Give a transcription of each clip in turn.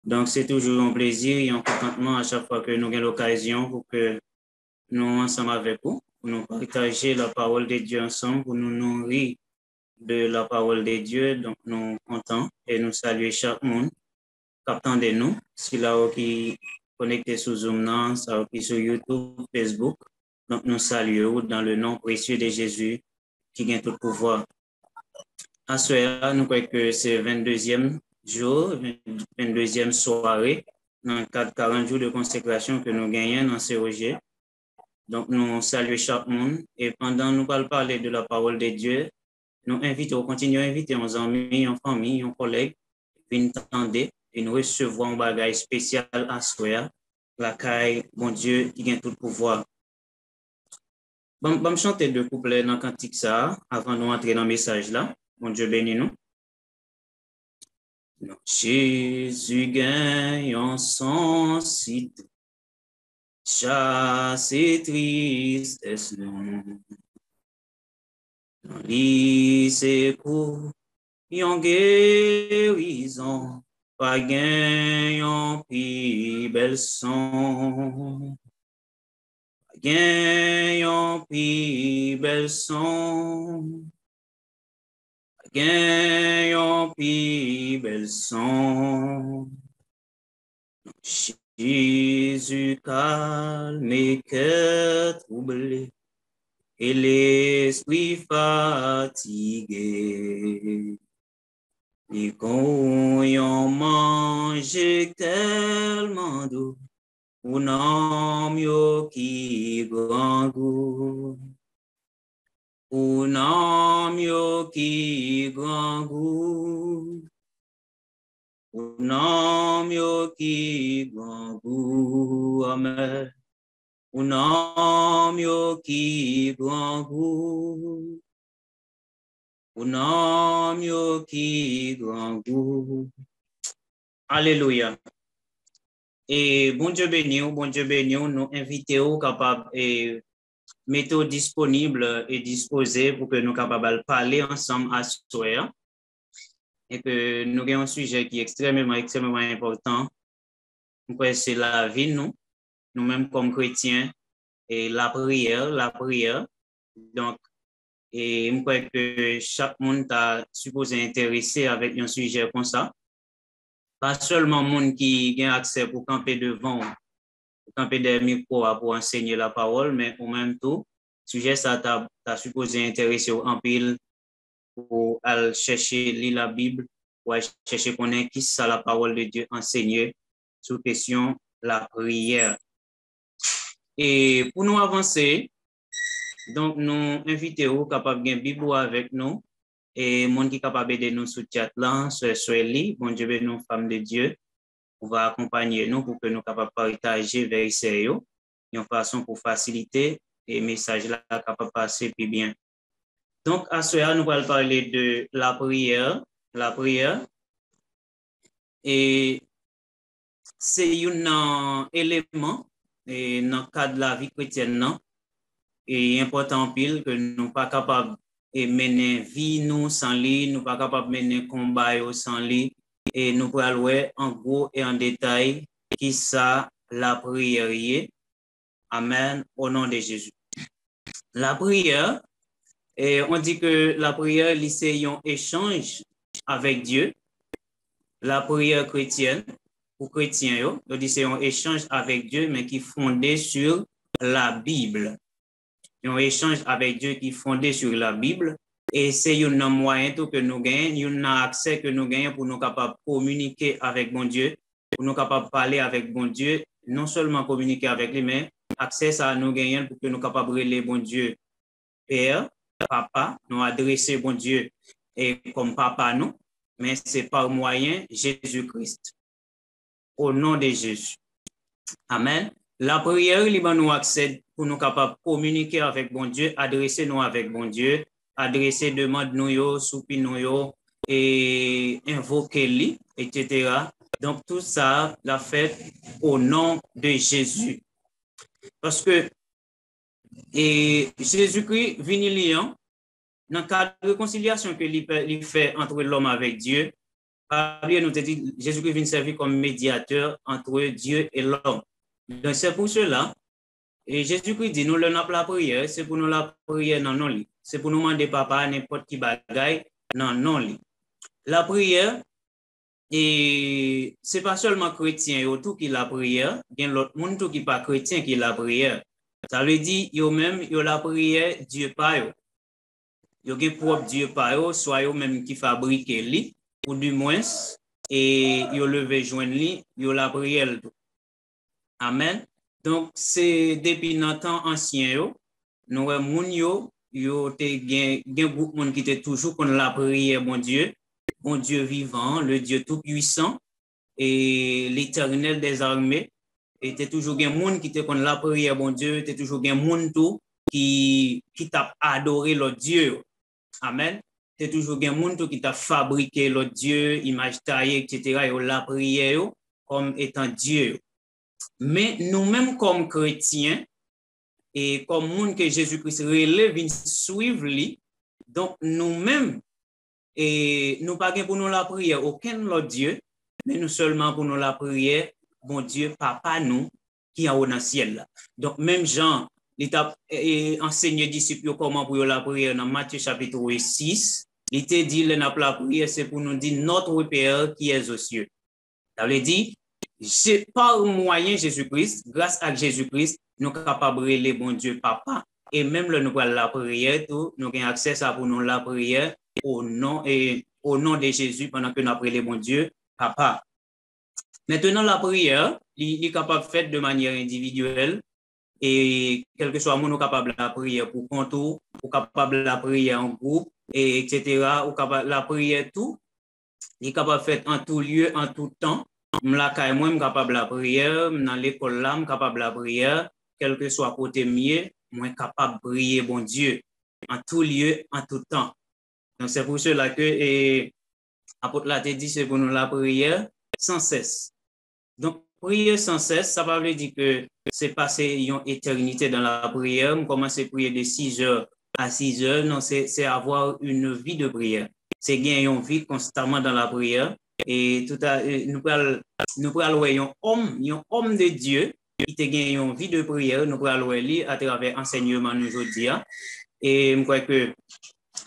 Donc, c'est toujours un plaisir et un contentement à chaque fois que nous avons l'occasion pour que nous, ensemble avec vous, pour nous partager la parole de Dieu ensemble, pour nous nourrir de la parole de Dieu. Donc, nous comptons et nous saluons chaque monde captant de nous, si là qui connecté sur Zoom, ça qui sur YouTube, Facebook. Donc, nous saluons dans le nom précieux de Jésus qui gagne tout pouvoir. À ce moment-là, nous croyons que c'est 22e jour, 22e soirée, dans le cadre de 40 jours de consécration que nous gagnons dans ces COG. Donc, nous saluons chaque monde et pendant nous allons parler de la parole de Dieu, nous invitons, continuons à inviter nos amis, nos familles, nos collègues, venir entendre et nous recevoir un bagage spécial à soi, la caille, bon Dieu, qui gagne tout le pouvoir. Bon, chanter deux couplets dans le cantique ça, avant de entrer dans le message là. Bon Dieu bénis nous. Non, Jésus gagne en son site, chasse et tristesse non. Dans l'issue yon guérison, pas gagne yon pi bel son. Pas gagne yon pi bel son. Gagne yon pi bel son. Jésus calme et cœur troublé et l'esprit fatigué. Et quand yon mange tellement d'eau, ou non yo qui grand goût. Ou non yo qui grand goût. Ou non yo qui grand goût. Amen. Ou non yo qui grand goût. Ou non yo qui grand goût. Alléluia. Et bon Dieu béni, nous invitons capables et mettons disponible et disposés pour que nous capables de parler ensemble à ce soir. Et que nous avons un sujet qui est extrêmement important. C'est la vie, nous-mêmes comme chrétiens, et la prière. Donc, et je crois que chaque monde a supposé intéresser avec un sujet comme ça. Pas seulement le monde qui a accès pour camper devant, pour camper des micros pour enseigner la parole, mais au même temps, le sujet ça t'a supposé intéresser en pile pour aller chercher lire la Bible, pour aller chercher connaître qui ça la parole de Dieu enseignée sur question la prière. Et pour nous avancer, donc nous invitons capable de Bible avec nous et monde qui capable de nous sur chat là, sur lit, bon Dieu nous femmes de Dieu, on va accompagner nous pour que nous capables partager verset de façon pour faciliter et message là capable passer plus bien. Donc à ce moment nous allons parler de la prière, et c'est un élément et dans le cadre de la vie chrétienne non et important pile que nous pas capable de mener vie nous sans lui, nous pas capable de mener combat sans lui et nous pourrons voir en gros et en détail qui ça la prière. Amen au nom de Jésus. La prière, et on dit que la prière c'est un échange avec Dieu. La prière chrétienne pour chrétiens, on dit c'est un échange avec Dieu mais qui est fondé sur la Bible. Un échange avec Dieu qui est fondé sur la Bible et c'est un moyen que nous gagnons, un accès que nous gagnons pour nous capables de communiquer avec bon Dieu, pour nous capables de parler avec bon Dieu, non seulement communiquer avec lui, mais accès à nous gagnons pour que nous capables de relayer bon Dieu Père, Papa, nous adresser bon Dieu et comme Papa nous, mais c'est par moyen Jésus-Christ. Au nom de Jésus. Amen. La prière, il nous accède pour nous capables de communiquer avec bon Dieu, adresser nous avec bon Dieu, adresser demande nous, soupi nous et invoquer lui, etc. Donc tout ça, la fait au nom de Jésus. Parce que Jésus-Christ vini liant dans le cadre de réconciliation que il fait entre l'homme avec Dieu. Nous te dit, Jésus-Christ vient servir comme médiateur entre Dieu et l'homme. Donc, c'est pour cela, et Jésus-Christ dit, nous, la prière, c'est pour nous la prière dans nos lits. C'est pour nous demander papa n'importe qui bagaille dans nos lits. La prière, et c'est pas seulement chrétien tout qui la prière, bien l'autre monde tout qui pas chrétien qui la prière. Ça veut dire, yo même, yo la prière, Dieu pas yo. Yo gen propre Dieu pas yo, soit yo même qui fabrique li, ou du moins, et yo levé joindre li, yo la prière tout. Amen. Donc, c'est depuis notre temps ancien yo, nous moun yo te gen groupe moun qui te toujours qu'on la prière, bon Dieu vivant, le Dieu tout-puissant et l'éternel des armées. Et t'es toujours gen moun qui te kon la prière, bon Dieu, t'es toujours gen moun tout qui t'a adoré l'autre Dieu. Amen. T'es toujours gen moun tout qui t'a fabriqué l'autre Dieu, image taillée, etc. Et la prière comme étant Dieu. Mais nous-mêmes comme chrétiens, et comme monde que Jésus-Christ relève, suivre lui, donc nous-mêmes, et nous pas pour nous la prière, aucun autre Dieu, mais nous seulement pour nous la prière, bon Dieu, papa nous, qui est au dans le ciel. Donc même Jean, il t'a enseigné disciples comment pour la prière dans Matthieu chapitre 6, il t'a dit, la prière, c'est pour nous dire notre Père qui est aux cieux. Ça veut dire, c'est par moyen Jésus-Christ, grâce à Jésus-Christ, nous sommes capables de les bon Dieu papa. Et même le nous la prière, nous avons accès à pour nous la prière au nom de Jésus pendant que nous appelons les bon Dieu papa. Maintenant, la prière, il est capable de faire de manière individuelle. Et quel que soit, nous sommes capables de la prière pour contour, ou capable de la prière en groupe, et etc. Ou capable de la prière tout. Il est capable de faire en tout lieu, en tout temps. Moi, je suis capable de la prière, dans l'école là, je suis capable de la prière, quel que soit côté mieux, moi, je suis capable de prier, bon Dieu, en tout lieu, en tout temps. Donc, c'est pour cela que, apôtre l'a dit, c'est pour nous la prière sans cesse. Donc, prier sans cesse, ça veut dire que c'est passer une éternité dans la prière. On commence à prier de 6 heures à 6 heures. Non, c'est avoir une vie de prière. C'est gagner une vie constamment dans la prière. Et tout à nous prenons un homme de Dieu qui te gagne une vie de prière. Nous prenons lire à travers enseignement nous aujourd'hui. Et je crois que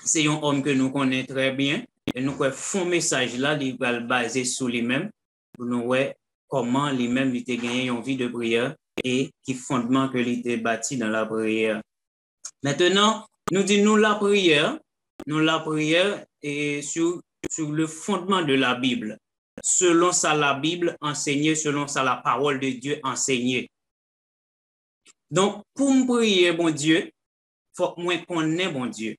c'est un homme que nous connaissons très bien. Et nous croyons fond message là, il va basé sur lui-même pour nous voir comment lui-même il a gagné une vie de prière et qui fondement que il était bâti dans la prière. Maintenant, nous disons la prière est sur le fondement de la Bible. Selon ça, la Bible enseignée, selon ça, la parole de Dieu enseignée. Donc, pour me prier, bon Dieu, il faut que moi connaisse bon Dieu.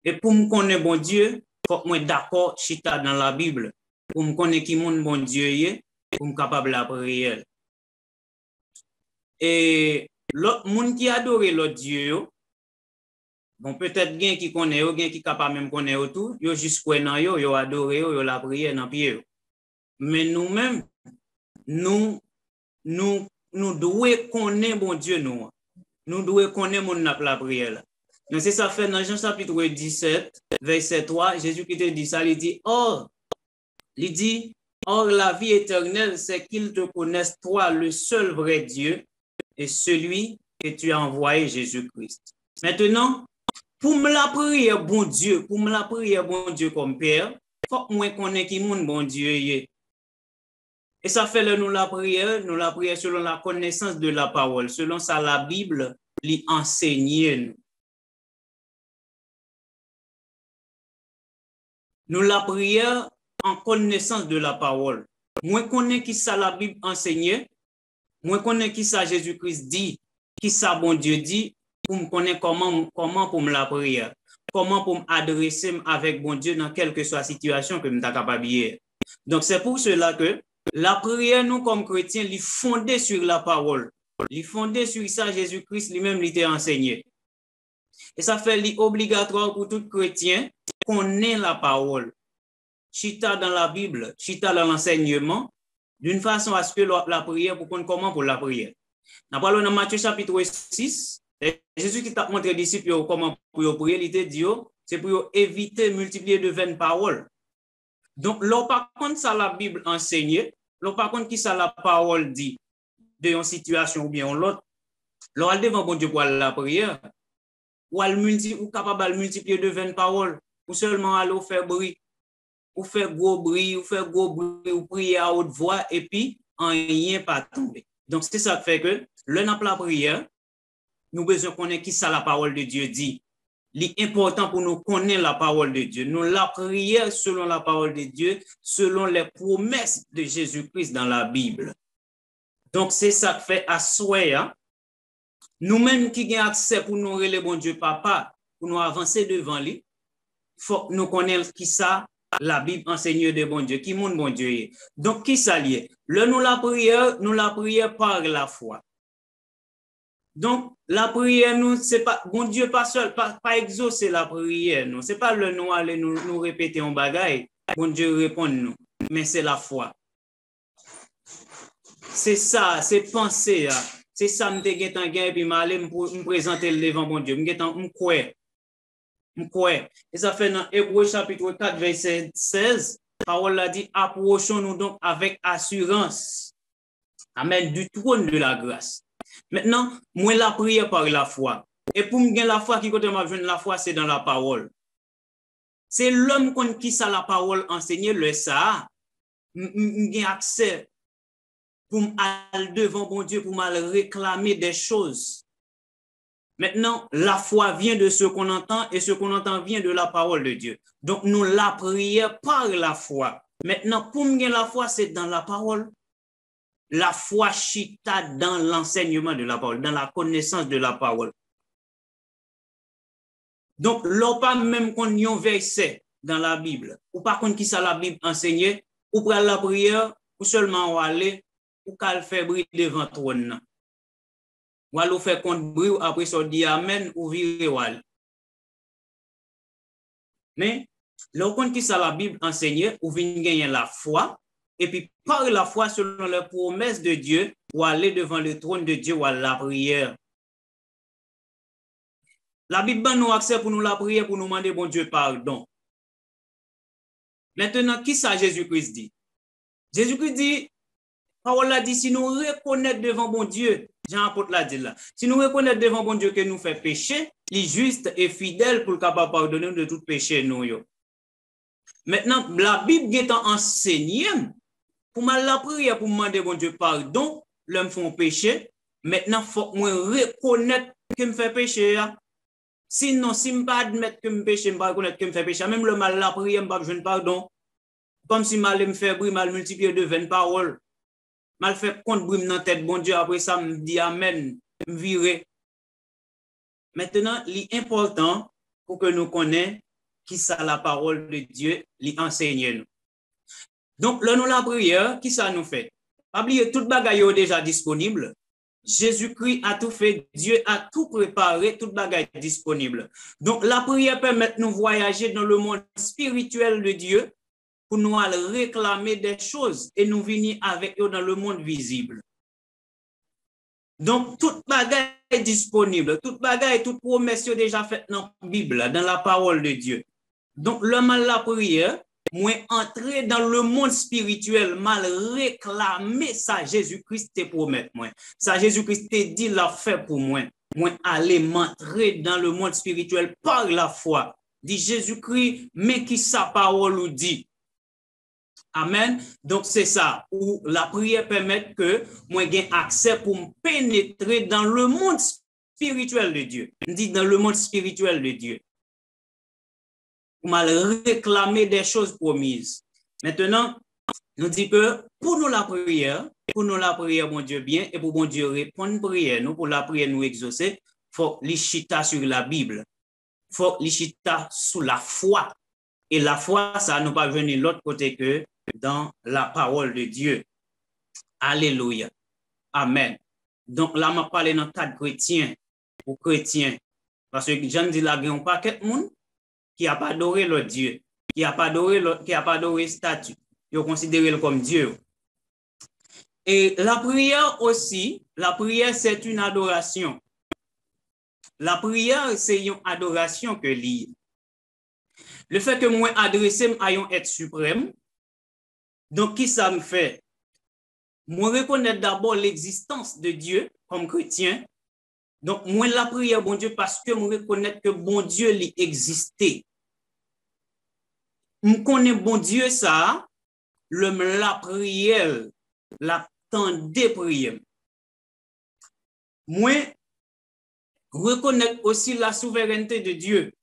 Et pour me connaître bon Dieu, il faut que moi d'accord chita dans la Bible. Pour me connaître qui mon bon Dieu est, pour me capable de la prière. Et l'autre monde qui adore l'autre Dieu, bon, peut-être bien qui connaît, bien qui capable même connaître tout, yo juste quoi nan yo adore yo la prière dans pied. Mais nous-mêmes nous devons connaître bon Dieu nous. Nous devons connaître mon la prière. Donc c'est ça fait dans Jean chapitre 17 verset 3, Jésus qui te dit ça, il dit or la vie éternelle c'est qu'ils te connaissent toi le seul vrai Dieu et celui que tu as envoyé Jésus-Christ. Maintenant pour me la prière, bon Dieu, comme Père, il faut que moi connaisse qui mon bon Dieu est. Et ça fait nous la prière selon la connaissance de la parole, selon ça la Bible lui enseigne. Nous la prière en connaissance de la parole. Moi connais qui ça la Bible enseigne, moi connais qui ça Jésus-Christ dit, qui ça bon Dieu dit. Pour me connaître comment pour me la prière, comment pour m'adresser avec bon Dieu dans quelle que soit la situation que je suis capable de. Donc c'est pour cela que la prière, nous comme chrétiens, est fondée sur la parole, est fondée sur ça Jésus-Christ lui-même lui a enseigné. Et ça fait obligatoire pour tout chrétien qu'on ait la parole. Chita dans la Bible, chita dans l'enseignement, d'une façon à ce que la prière, pour qu'on comment pour la prière. Nous parlons dans Matthieu chapitre 6. Jésus qui t'a montré aux disciples comment pour prier, il t'a dit, c'est pour éviter multiplier de vaines paroles. Donc, là, par contre, ça la Bible enseigne, là, par contre, qui ça la parole dit de une situation ou bien l'autre, là, devant bon Dieu pour la prière, ou capable de multiplier de 20 paroles, ou seulement aller faire bruit, ou faire gros bruit, ou prier à haute voix, et puis, en rien pas tomber. Donc, c'est ça qui fait que, le n'a la prière, nous besoin connaître qui ça la parole de Dieu dit. L'important pour nous connaître la parole de Dieu. Nous la prière selon la parole de Dieu, selon les promesses de Jésus-Christ dans la Bible. Donc, c'est ça que fait à souhait. Hein? Nous-mêmes qui avons accès pour nous relayer bon Dieu papa, pour nous avancer devant lui, il faut que nous connaissions qui ça, la Bible enseigne de bon Dieu, qui montre bon Dieu est. Donc, qui ça lié? Nous la prière par la foi. Donc, la prière, nous, c'est pas, bon Dieu, pas seul, pas exaucer la prière, nous. C'est pas le nous aller nous répéter un bagage, bon Dieu répond nous, mais c'est la foi. C'est ça, c'est penser, c'est ça, me déguetant gain, puis m'aller me présenter devant bon Dieu, m'couer. Et ça fait dans Hébreux chapitre 4, verset 16, parole a dit, approchons-nous donc avec assurance, amen, du trône de la grâce. Maintenant, moi, la prière par la foi. Et pour me gagner la foi, qui côté m'a besoin de la foi, c'est dans la parole. C'est l'homme qui ça la parole enseigner le ça. J'ai accès pour aller devant bon Dieu, pour m'aller réclamer des choses. Maintenant, la foi vient de ce qu'on entend et ce qu'on entend vient de la parole de Dieu. Donc, nous la prière par la foi. Maintenant, pour me gagner la foi, c'est dans la parole. La foi chita dans l'enseignement de la parole, dans la connaissance de la parole. Donc, l'on pas même qu'on y a un verset dans la Bible, ou par contre qui ça la Bible enseigne, ou pour la prière, ou seulement aller, ou qu'elle fait bruit devant trône. Ou aller faire compte bruit, après ça dit amen, ou virer wal. Mais, l'on compte qui ça la Bible enseigne, ou vient gagner la foi, et puis par la foi, selon les promesses de Dieu, ou aller devant le trône de Dieu ou à la prière. La Bible nous accès pour nous la prière, pour nous demander bon Dieu pardon. Maintenant, qui ça Jésus-Christ dit? Jésus-Christ dit, parole a dit, si nous reconnaissons devant bon Dieu, Jean-Apôtre l'a dit là, si nous reconnaissons devant bon Dieu que nous fait péché, il est juste et fidèle pour le capable pardonner de tout péché nous. Maintenant, la Bible est enseignée pour mal la prière, pour demander bon Dieu pardon, l'homme font péché. Maintenant, il faut que moi reconnaître que me fait péché. Sinon, si je ne pas admettre que je péché, je ne pas reconnaître que je fais péché, même le mal la prière, je ne pas besoin de pardon. Comme si mal me fait bruit, mal multiplier de 20 paroles. Mal fait compte bruit dans la tête, bon Dieu, après ça, me dit amen, me virer. Maintenant, l'important pour que nous connaissions qui ça la parole de Dieu, l'enseigne nous. Donc, là, nous la prière, qui ça nous fait? Pas oublier, toute bagaille est déjà disponible. Jésus-Christ a tout fait, Dieu a tout préparé, toute bagaille est disponible. Donc, la prière permet de nous voyager dans le monde spirituel de Dieu pour nous aller réclamer des choses et nous venir avec eux dans le monde visible. Donc, toute bagaille est disponible, toute bagaille, toute promesse est déjà faite dans la Bible, dans la parole de Dieu. Donc, le mal la prière, moi entrer dans le monde spirituel, mal réclamer ça Jésus-Christ te promet moi. Ça Jésus-Christ te dit l'a fait pour moi. Moi aller m'entrer dans le monde spirituel par la foi. Dit Jésus-Christ, mais qui sa parole ou dit. Amen. Donc c'est ça où la prière permet que moi j'ai accès pour me pénétrer dans le monde spirituel de Dieu. On dit dans le monde spirituel de Dieu. Pour mal réclamer des choses promises. Maintenant, nous dit que pour nous la prière, mon Dieu bien, et pour mon Dieu répondre prière, nous pour la prière nous exaucer, faut l'chita sur la Bible, faut l'chita sous la foi. Et la foi, ça ne pas venir de l'autre côté que dans la parole de Dieu. Alléluia. Amen. Donc là, je parle dans le cadre chrétien, pour chrétiens. Parce que Jean dit là, il y a un paquet de monde qui n'a pas adoré l'autre Dieu, qui n'a pas adoré statut, ils ont considéré comme Dieu. Et la prière aussi, la prière c'est une adoration. La prière c'est une adoration que liée. Le fait que moi adresser à un être suprême, Donc, qui ça me fait? Moi, reconnaître d'abord l'existence de Dieu comme chrétien. Donc, moi, la prière, bon Dieu, parce que moi, reconnaître que bon Dieu, il existait. Je connais bon Dieu, ça, la prière, la temps de prière. Moi, reconnaître aussi la souveraineté de Dieu.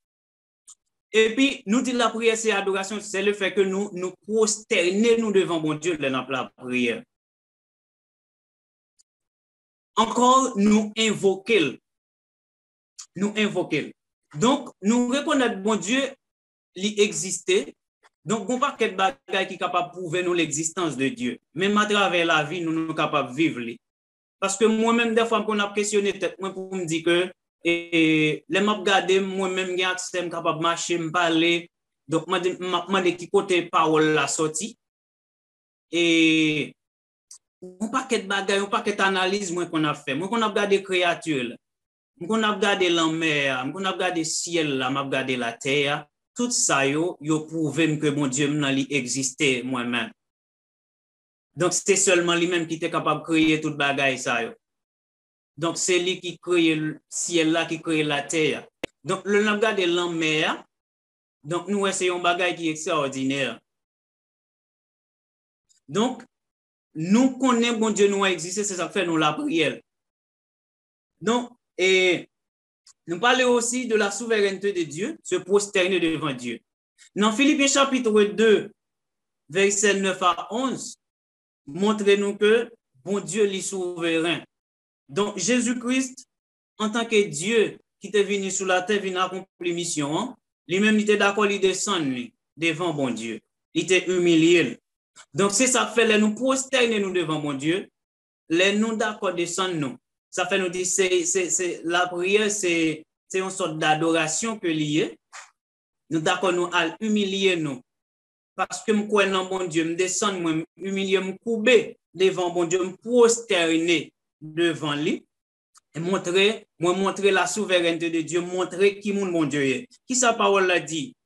Et puis, nous disons la prière, c'est adoration, c'est le fait que nous prosternons devant bon Dieu dans la prière. Encore, nous invoquer. Nous invoquer. Donc, nous reconnaître bon Dieu, il existait. Donc, on pas quel bagage qui est capable de prouver nous l'existence de Dieu. Même à travers la vie, nous sommes capables de vivre. Parce que moi-même, des fois, on a questionné moi pour me dire que les m'a regardé moi-même, j'ai accès, capable de marcher, me parler. Donc, je demande qui côté parole la sortie. Et on pas quel bagage, on pas quelle analyse moi qu'on a fait. Moi qu'on a regardé créatures, qu'on a regardé la mer, qu'on a regardé le ciel, on a regardé la terre. Tout ça, yo prouvé que mon Dieu existait moi-même. Donc, c'est seulement lui-même qui était capable de créer toute bagaille ça. Yo. Donc, c'est lui qui crée le ciel là, qui crée la terre. Donc, le langage de la mer, donc nous essayons bagaille qui est extraordinaire. Donc, nous connaissons bon Dieu nous a existé, c'est ça que fait nous la prière. Donc, et nous parlons aussi de la souveraineté de Dieu, se prosterner devant Dieu. Dans Philippiens chapitre 2, versets 9 à 11, montrez-nous que bon Dieu est souverain. Donc, Jésus-Christ, en tant que Dieu qui est venu sur la terre, venu accomplir mission, lui-même, il était d'accord, il descend devant bon Dieu. Il était humilié. Donc, c'est ça fait, nous prosterner nous devant bon Dieu, les nous d'accord descendre nous. Ça fait nous dire, la prière, c'est une sorte d'adoration que lié. Nous d'accord nous à humilier nous. Parce que je crois dans bon Dieu, je descends, je m'humilier, je me couper devant bon Dieu, je me prosterner devant lui. Et montrer la souveraineté de Dieu, montrer qui mon Dieu est. Qui sa parole l'a dit?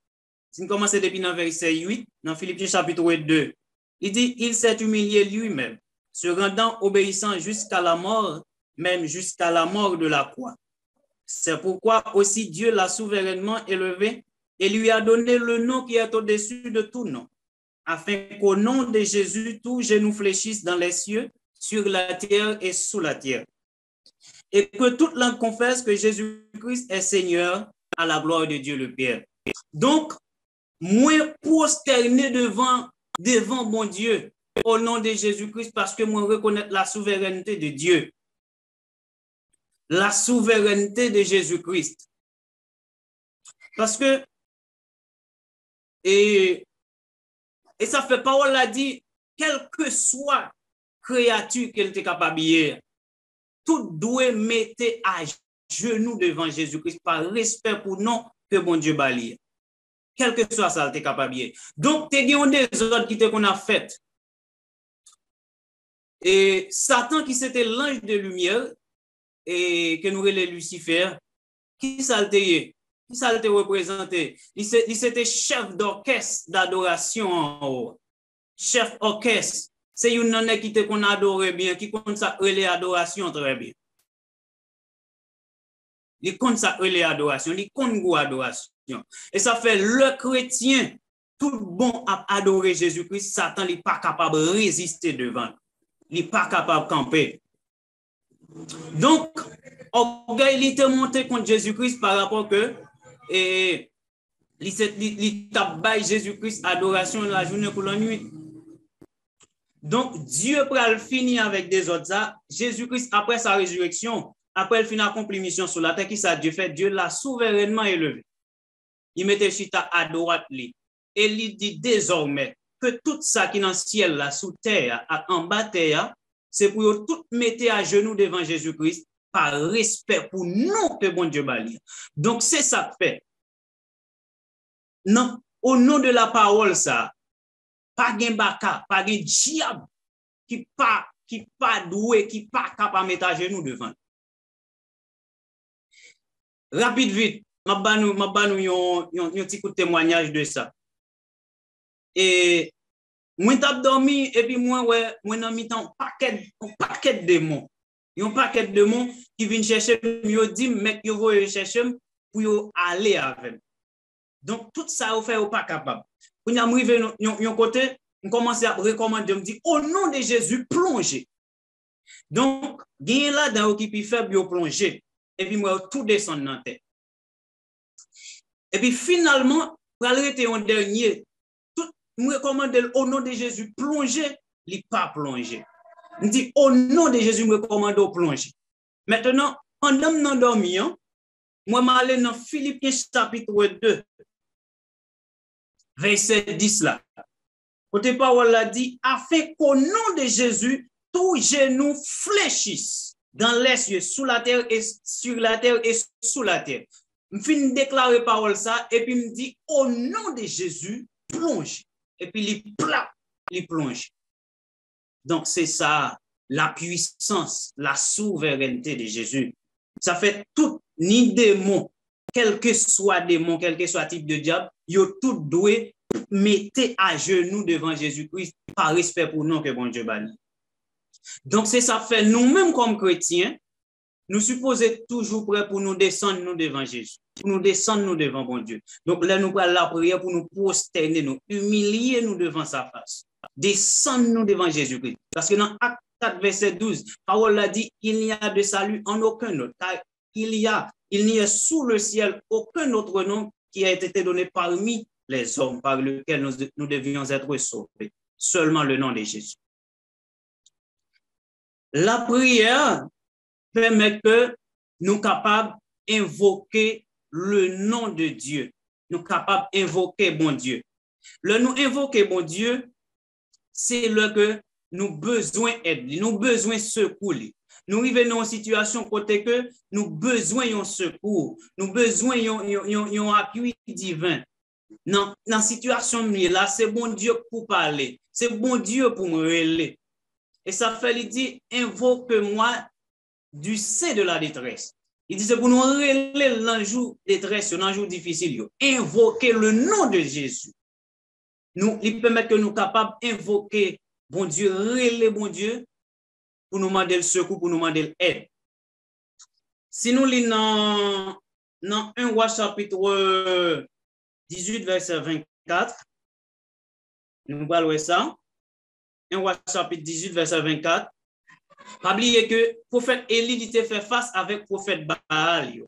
Si nous commençons depuis dans verset 8, dans Philippiens chapitre 2, il dit, il s'est humilié lui-même, se rendant obéissant jusqu'à la mort, même jusqu'à la mort de la croix. C'est pourquoi aussi Dieu l'a souverainement élevé et lui a donné le nom qui est au-dessus de tout nom, afin qu'au nom de Jésus, tout genou fléchisse dans les cieux, sur la terre et sous la terre. Et que toute langue confesse que Jésus-Christ est Seigneur à la gloire de Dieu le Père. Donc, moi, prosterner devant mon Dieu au nom de Jésus-Christ parce que moi, reconnais la souveraineté de Dieu. La souveraineté de Jésus-Christ. Parce que, et ça fait parole l'a dit, quelle que soit créature qu'elle était capable de tout doit mettre à genoux devant Jésus-Christ par respect pour nous que bon Dieu balie. Quel que soit ça, tu es capable. Donc, tu as des ordres qui qu'on a fait. Et Satan, qui c'était l'ange de lumière, et que nous relais Lucifer, qui ça qui ça représenté? Il c'était chef d'orchestre d'adoration en haut. Chef orchestre. C'est une nonne qui qu'on adore bien, qui compte ça relais adoration très bien. Il compte ça relais adoration, il compte go adoration. Et ça fait le chrétien, tout bon à adorer Jésus-Christ, Satan n'est pas capable de résister devant. Il n'est pas capable de camper. Donc, orgueil, il était monté contre Jésus-Christ par rapport que il tabaille Jésus-Christ adoration la journée pour la nuit. Donc, Dieu pral finir avec des autres. Jésus-Christ, après sa résurrection, après il finit accompli mission sur la terre, qui ça Dieu fait? Dieu l'a souverainement élevé. Il mettait chita à droite lui. Et il dit désormais que tout ça qui est dans le ciel, là, sous terre, en bas terre, c'est pour tout mettre à genoux devant Jésus-Christ par respect pour nous que bon Dieu balie. Donc, c'est ça que fait. Non, au nom de la parole, ça, pas de baka, pas de diable qui pas doué, qui pas capable de mettre à genoux devant. Rapide, vite, je vais un petit coup de témoignage de ça. Et Moi t'ai dormi et puis moi ouais, moi dans mi-temps un paquet de démons. Un paquet de démons qui viennent chercher me dit mec yo voye chercher pour yo aller avec. Donc tout ça au fait ou pas capable. Quand on arrive un côté, on commence à recommander, on dit au nom de Jésus plongez. Donc gagne là dans qui peut faire bio plonger et puis moi tout descend dans terre. Et puis finalement pour arrêter un dernier je recommande au nom de Jésus plonger, il n'est pas plongé. Je dis au nom de Jésus, je recommande de plonger. Maintenant, pendant que je dormi, moi, je vais aller dans Philippiens chapitre 2, verset 10 là. Côté parole a dit, afin qu'au nom de Jésus, tous genoux fléchissent dans les cieux, sous la terre et sur la terre et sous la terre. Je finis de déclarer parole ça et puis me dit au nom de Jésus, plonge. Et puis il plonge. Donc c'est ça, la puissance, la souveraineté de Jésus. Ça fait tout, ni démon, quel que soit démon, quel que soit type de diable, yo tout doué mettre à genoux devant Jésus-Christ par respect pour nous que bon Dieu bannit. Donc c'est ça fait nous-mêmes comme chrétiens, nous supposons toujours prêts pour nous descendre nous devant Jésus, pour nous descendre nous devant bon Dieu. Donc là, nous prenons la prière pour nous prosterner, nous humilier nous devant sa face, descendre nous devant Jésus-Christ. Parce que dans Acte 4, verset 12, parole a dit, il n'y a de salut en aucun autre, car il n'y a sous le ciel aucun autre nom qui a été donné parmi les hommes par lequel nous devions être sauvés. Seulement le nom de Jésus. La prière permet que nous sommes capables d'invoquer le nom de Dieu. Nous sommes capables d'invoquer bon Dieu. Le nous invoquer bon Dieu, c'est le que nous besoin d'aide, nous besoin secours. Nous arrivons en situation côté que nous besoin d'un secours, nous besoin d'un appui divin. Dans la situation là, c'est bon Dieu pour parler, c'est bon Dieu pour me relayer. Et ça fait, il dit, invoque-moi du sein de la détresse. Il dit, c'est pour nous relayer l'enjeu détresse, l'enjeu difficile. Invoquer le nom de Jésus. Il permet que nous soyons capables d'invoquer bon Dieu, relayer bon Dieu, pour nous demander le secours, pour nous demander l'aide. Si nous lisons dans 1 Roi chapitre 18, verset 24, nous parlons ça. 1 Roi chapitre 18, verset 24. Pas oublier que le prophète Élie était fait face avec le prophète Baal.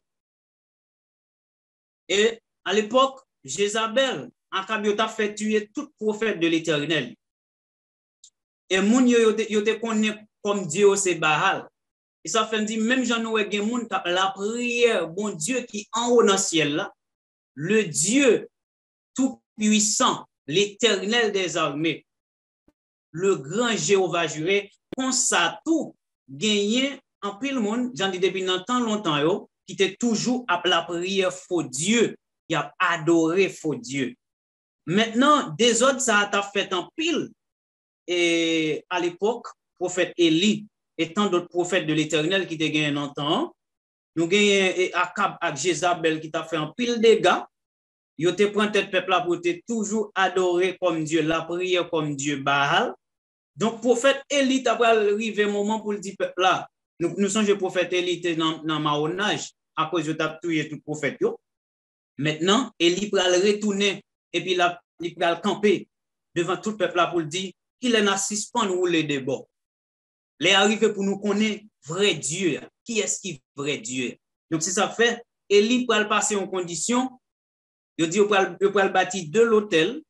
Et à l'époque, Jézabel, en Kabiota, fait tuer tout prophète de l'Éternel. Et moun yo te connaît comme Dieu, c'est Baal. Et ça fait dire, même j'en ai gen moun la prière, bon Dieu qui en haut dans le ciel là, le Dieu tout-puissant, l'Éternel des armées, le grand Jéhovah juré, on ça tout gagné en pile monde, j'en dis depuis longtemps yo, qui était toujours à la prière faux Dieu, qui a adoré faux Dieu. Maintenant, des autres ça a fait en pile et à l'époque, prophète Élie et tant d'autres prophètes de l'Éternel qui étaient gagné longtemps, nous gagné Akab ak Jézabel qui t'a fait en pile dégâts. Yo te prend tête peuple là pour te toujours adorer comme Dieu, la prière comme Dieu Baal. Donc prophète Élie t'a arrivé moment pour le dire peuple là. Nous sommes le prophète Élie dans marronnage à cause de t'a tué tout prophète yo. Maintenant Élie va retourner et puis là il va camper devant tout le peuple là pour le dire qu'il est en suspens ou les débats. Les arrivé pour nous connaître vrai Dieu. Qui est-ce qui est vrai Dieu? Donc c'est ça fait Élie va passer en condition. Il dit, il peut bâtir de l'hôtel.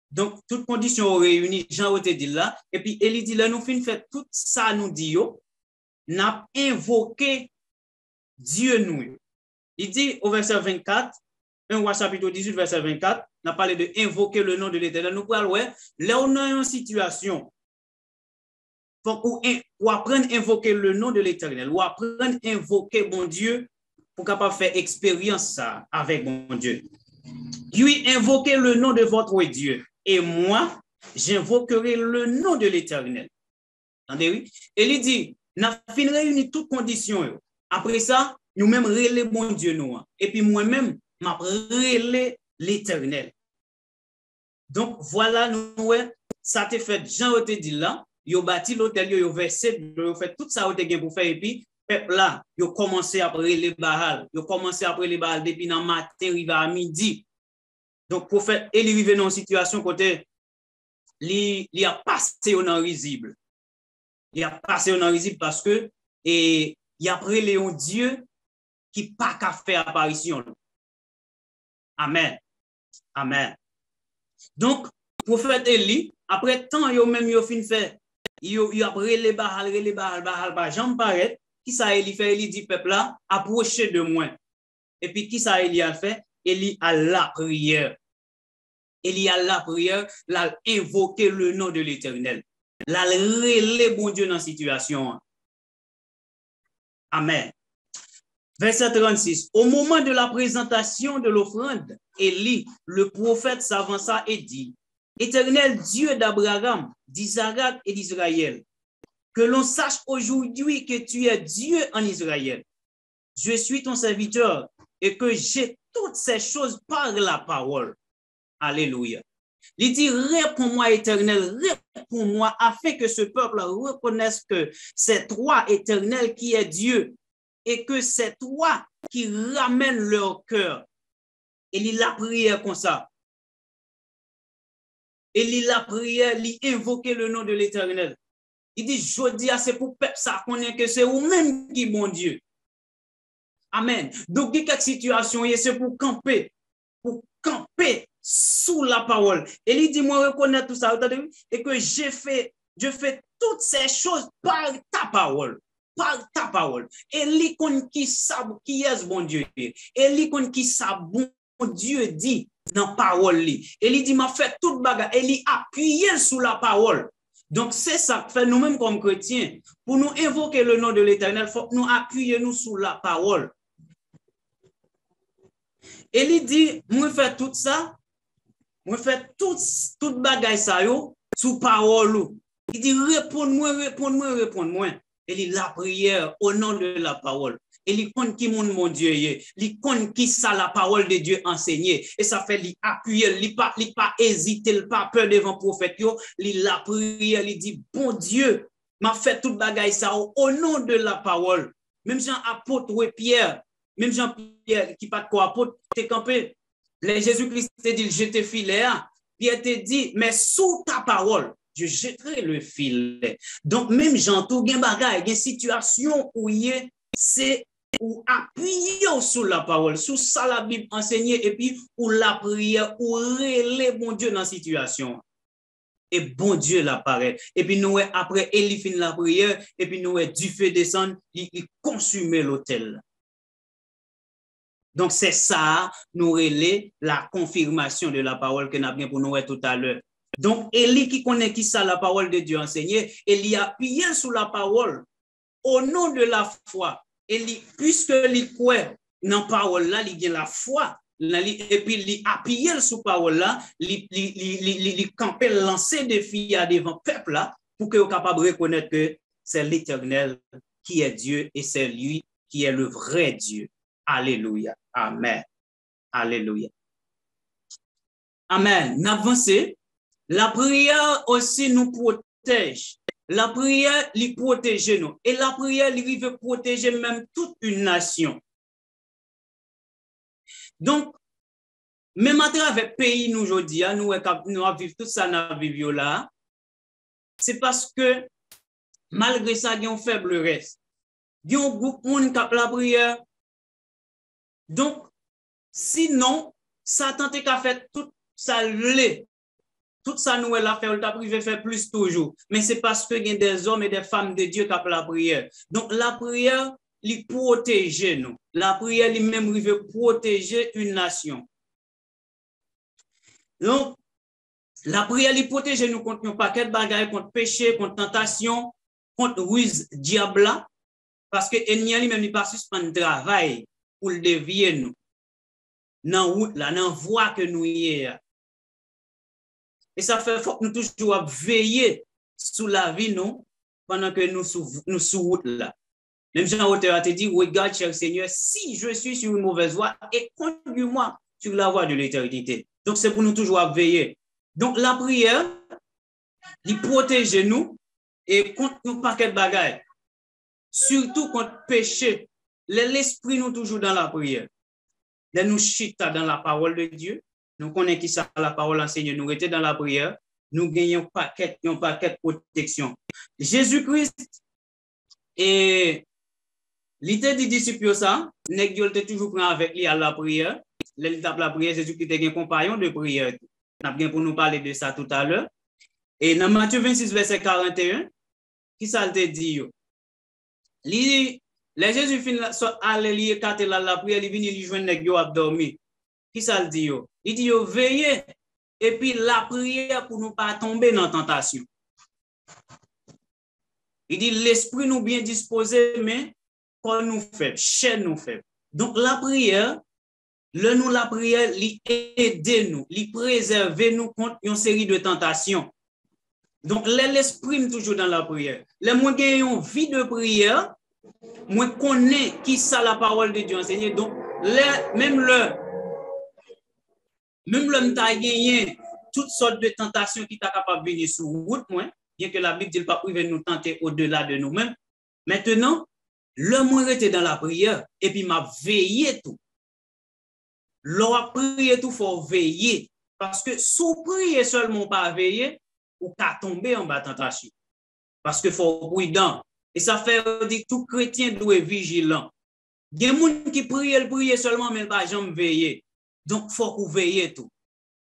Donc, toutes conditions réunies, Jean te dit là. Et puis, il dit, là, nous finissons fait tout ça, nous dit, n'a invoqué Dieu nous. Il dit au verset 24, 1 Roi chapitre 18, verset 24, n'a parlé de invoquer le nom de l'Éternel. Nous parlons, ouais, là, on a une situation pour apprendre à invoquer le nom de l'Éternel, ou apprendre à invoquer bon Dieu pour capable faire expérience ça avec bon Dieu. Puis invoquez le nom de votre Dieu. Et moi, j'invoquerai le nom de l'Éternel. Entendez-vous? Et il dit, nous finissons réunir toutes conditions. Après ça, nous-mêmes relais bon Dieu nous. Et puis moi-même, je relais l'Éternel. Donc, voilà, nous, ça te fait, Jean te dit là, yo bâti l'hôtel, yo versé, yo fait tout ça, yo pour faire, et puis, peuple là, yo commencé après les barrales, yo commencé après les barrales depuis dans matin, arrivé à midi. Donc, prophète, il arrive dans une situation côté, il a passé au non risible. Il a passé au non risible parce que, et il a pris Léon Dieu qui pas qu'à faire apparition. Amen. Amen. Donc, prophète Élie, après tant, yo même yo fin fait, yo après les barrales, j'en paraît, qui ça Élie fait, Élie dit peuple là, approchez de moi. Et puis, qui ça Élie a fait? Élie a la prière. Élie a la prière, l'a invoqué le nom de l'Éternel. L'a relé bon Dieu dans la situation. Amen. Verset 36. Au moment de la présentation de l'offrande, Élie, le prophète, s'avança et dit, Éternel Dieu d'Abraham, d'Isaac et d'Israël, que l'on sache aujourd'hui que tu es Dieu en Israël. Je suis ton serviteur et que j'ai toutes ces choses par la parole. Alléluia. Il dit, réponds-moi, Éternel, réponds-moi, afin que ce peuple reconnaisse que c'est toi, Éternel, qui est Dieu, et que c'est toi qui ramène leur cœur. Et il a prié comme ça. Et il a prié, il invoqué le nom de l'Éternel. Il dit, je dis à c'est pour peuple ça connaît que c'est vous-même qui est bon Dieu. Amen. Donc, il y a quelques situations, c'est pour camper sous la parole. Et il dit, moi, reconnaître tout ça, et que je fais toutes ces choses par ta parole. Par ta parole. Et l'icône qui sait qui est bon Dieu. Et l'icône qui sait bon Dieu dit dans la parole. Et il dit, m'a fait toute bagarre. Et il appuie sur la parole. Donc, c'est ça que fait nous-mêmes comme chrétiens. Pour nous invoquer le nom de l'Éternel, il faut que nous appuyions sur la parole. Et il dit, moi fais tout ça, moi fais toute bagaille ça yo sous parole. Il dit, réponds-moi. Et il la prière au nom de la parole. Et il compte qui mon Dieu est. Il compte qui ça la parole de Dieu enseignée. Et ça fait l'appuyer, il pas hésiter, il pas peur devant le prophète yo. Il la prière, il dit, bon Dieu, m'a fait toute bagaille ça au nom de la parole. Même Jean apôtre Pierre, même Jean-Pierre qui pas de quoi apôtre, t'es campé. Jésus-Christ te dit, je te filet. Pierre te dit, mais sous ta parole, je jetterai le filet. Donc, même Jean, tout gen bagay, gen situation où c'est ou appuyer sur la parole, sous ça la Bible enseignée, et puis ou la prière, ou relais bon Dieu dans la situation. Et bon Dieu l'apparaît. Et puis nous, après, Élie finit la prière, et puis nous, du feu descend, il consume l'autel. Donc, c'est ça, nous relais la confirmation de la parole que nous avons pour nous tout à l'heure. Donc, Élie qui connaît qui ça, la parole de Dieu enseignée, Élie a appuyé sur la parole au nom de la foi. Élie, puisque il croit dans la parole là, il a la foi, et puis il a appuyé sur la parole là, il campait lancer des filles devant le peuple là, pour que soit capable de reconnaître que c'est l'Éternel qui est Dieu et c'est lui qui est le vrai Dieu. Alléluia. Amen. Alléluia. Amen. N'avancez. La prière aussi nous protège. La prière, lui protège nous. Et la prière, lui veut protéger même toute une nation. Donc, même à travers le pays, nous, aujourd'hui, nous vivons tout ça dans la là. C'est parce que, malgré ça, il y a un faible reste. Il y a un groupe de monde qui a la prière. Donc, sinon, Satan a fait tout ça, tout ça, nous, l'a fait, on t'a privé faire plus toujours. Mais c'est parce que il y a des hommes et des femmes de Dieu qui ont la prière. Donc, la prière, il protège nous. La prière, lui-même, il veut protéger une nation. Donc, la prière, il protège nous contre un paquet de bagailles, contre péché, contre tentation, contre ruse diable. Parce que l'ennemi, lui-même, il pas suspendre le travail pour le dévier nous. Dans la route, dans la voie que nous y est. Et ça fait faut que nous toujours veiller sur la vie nous pendant que nous sous route là. Même Jean-Auteur a dit, regarde, cher Seigneur, si je suis sur une mauvaise voie, et conduis-moi sur la voie de l'éternité. Donc c'est pour nous toujours veiller. Donc, la prière, il protège nous et contre un paquet de bagailles. Surtout contre péché. L'esprit nous toujours dans la prière. Là, nous chita dans la parole de Dieu. Nous connaissons qui ça, la parole enseigne. Nous étions dans la prière. Nous gagnons un paquet de protection. Jésus-Christ, et l'idée des disciples, ça, nèg était toujours prêt avec lui à la prière. L'étape la prière, Jésus-Christ était un compagnon de prière. On a bien pour nous parler de ça tout à l'heure. Et dans Matthieu 26, verset 41, qui ça te dit? Les Jésus fin aller li écarter la prière, il vient li joindre nèg yo a dormi. Qui ça le dit? Il dit veillez et puis la prière pour nous pas tomber dans la tentation. Il dit l'esprit nous bien disposé mais corps nous faible, chair nous faible. Donc la prière, la prière li aider nous, li préserver nous contre une série de tentations. Donc l'esprit toujours dans la prière. Les moins gagnons vie de prière, moi connais qui ça la parole de Dieu enseignée. Donc même le m'ta gagné toutes sortes de tentations qui t'a capable de venir sur route moi, bien que la Bible dit pas priver nous tenter au-delà de nous-mêmes. Maintenant, le moi était dans la prière et puis m'a veillé tout. L'on prier tout faut veiller parce que sous prier seulement pas veiller ou qu'à tomber en bas tentation. Parce que faut prudent. Et ça fait dire tout chrétien doit être vigilant. Il y a des gens qui prient seulement, mais pas jamais veiller. Donc, il faut qu'on veille tout.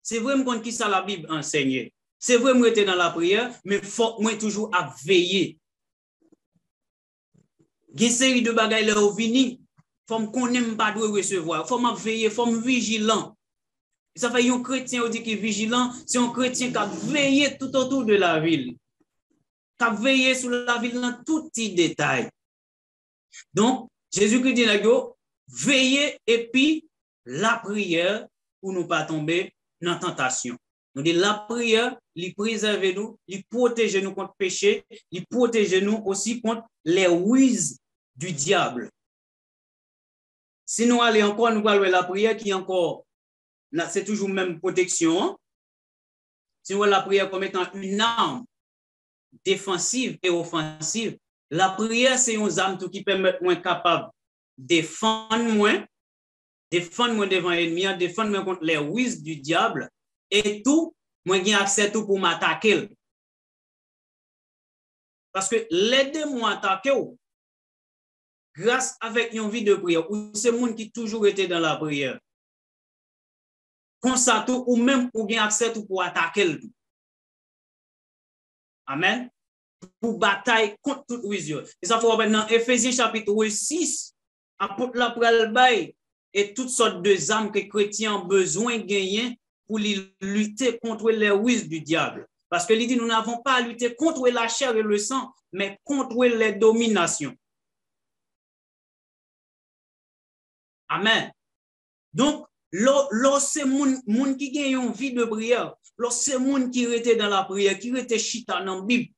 C'est vraiment qui ça la Bible enseigne. C'est vrai, moi, j'étais dans la prière, mais il faut moi toujours à veiller. Il y a une série de bagages là au vini. Il faut qu'on n'aime pas de recevoir. Il faut me veiller, il faut me vigilant. Ça fait un chrétien qui est vigilant, c'est un chrétien qui a veillé tout autour de la ville. Qui a veillé sur la ville dans tout petit détail. Donc, Jésus-Christ dit, veillez et puis la prière pour ne pas tomber dans la tentation. Nous dit la prière, il préserve nous, il protège nous contre le péché, il protège nous aussi contre les ruses du diable. Si nous allons encore, nous allons la prière qui est encore, c'est toujours même protection. Si nous allons la prière comme étant une arme défensive et offensive, la prière, c'est une arme qui permet moins capable de défendre moins devant l'ennemi, défendre moins contre les ruses du diable, et tout, moi j'ai accès tout pour m'attaquer. Parce que l'aide-moi à attaquer, grâce avec une vie de prière, ou c'est monde qui toujours été dans la prière. Comme ça tout, ou même pour gagner accès tout pour attaquer. Amen. Pour bataille contre toute ruse. Et ça faut dans Éphésiens chapitre 6, apôtre la pral bay et toutes sortes de armes que les chrétiens ont besoin de gagner pour lutter contre les ruses du diable. Parce que il dit nous n'avons pas à lutter contre la chair et le sang, mais contre les dominations. Amen. Donc, lorsque moun qui gagne une vie de prière, lorsque moun qui était dans la prière, qui était chita dans la Bible,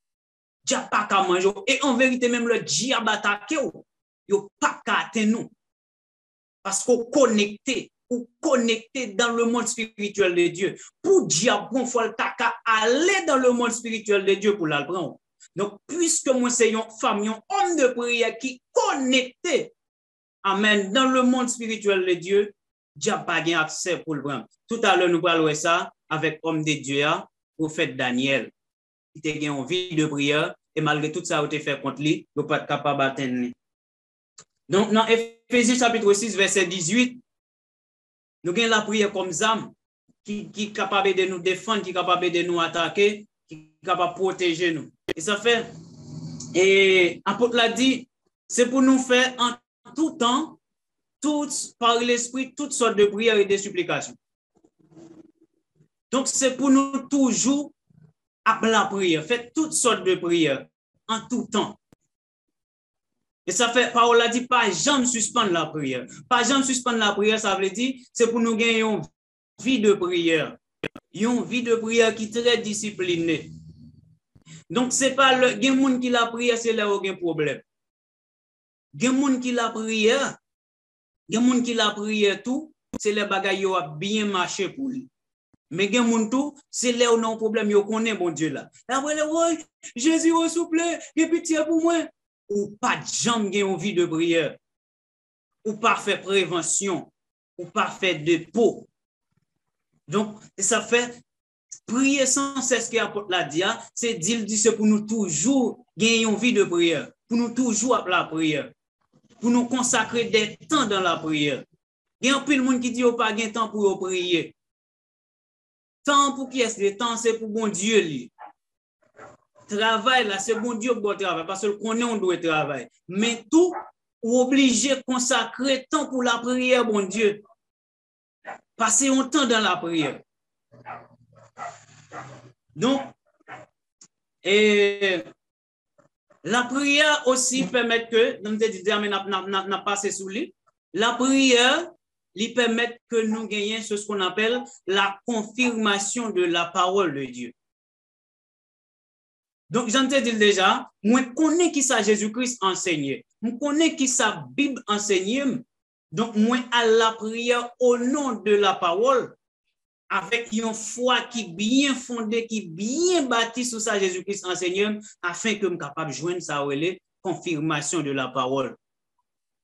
diable pas qu'à manger. Et en vérité, même le diable attaque, yo pas qu'à atteindre nous. Parce qu'on connecté dans le monde spirituel de Dieu. Pour diable, il faut aller dans le monde spirituel de Dieu pour l'apprendre. Donc, puisque moi, c'est une femme, un homme de prière qui connecté, amen, dans le monde spirituel de Dieu, diable pas gain accès pour le prendre. Tout à l'heure, nous parlons de ça avec homme de Dieu, prophète Daniel, qui était en vie de prière, et malgré tout ça, il a fait contre lui, il n'est pas capable d'atteindre. Donc, dans Éphésiens chapitre 6, verset 18, nous avons la prière comme zam, qui est capable de nous défendre, qui est capable de nous attaquer, qui est capable de protéger nous. Et ça fait, et l'apôtre l'a dit, c'est pour nous faire en tout temps, par l'esprit, toutes sortes de prières et de supplications. Donc, c'est pour nous toujours appeler la prière, faire toutes sortes de prières en tout temps. Et ça fait, parole a dit, pas jamais suspendre la prière. Pas jamais suspendre la prière, ça veut dire, c'est pour nous gagner une vie de prière. Une vie de prière qui est très disciplinée. Donc, c'est pas le, il y a des gens qui la prière, c'est là où il y a un problème. Il y a des gens qui la prière, il y a des gens qui la prière tout, c'est les bagailles qui ont bien marché pour lui. Mais gen moun tout, c'est là où non problème, yo connaît bon Dieu là. Après ouais, Jésus s'il vous plaît, et pitié pour moi. Ou pas de jambe gen une vie de prière. Ou pas faire prévention, ou pas faire de peau. Donc ça fait prier sans cesse que l'apôtre l'a dit, c'est dire c'est pour nous toujours gagner une vie de prière, pour nous toujours appeler la prière, pour nous consacrer des temps dans la prière. Il y a un peu de monde qui dit pas de temps pour prier. Temps pour qui est-ce le temps, c'est pour bon Dieu. Lui. Travail là, c'est bon Dieu pour travailler parce qu'on est on doit travailler. Mais tout, ou obligé de consacrer temps pour la prière, bon Dieu. Passer un temps dans la prière. Donc, la prière aussi permet que, nous n'a passé sous lui, la prière lui permet que nous gagnions ce qu'on appelle la confirmation de la parole de Dieu. Donc, j'en ai dit déjà, moi, je connais qui ça Jésus-Christ enseignait. Je connais qui ça Bible enseignait. Donc, moi, à la prière au nom de la parole, avec une foi qui est bien fondée, qui est bien bâtie sur ça Jésus-Christ enseignait, afin que je sois capable de joindre ça confirmation de la parole.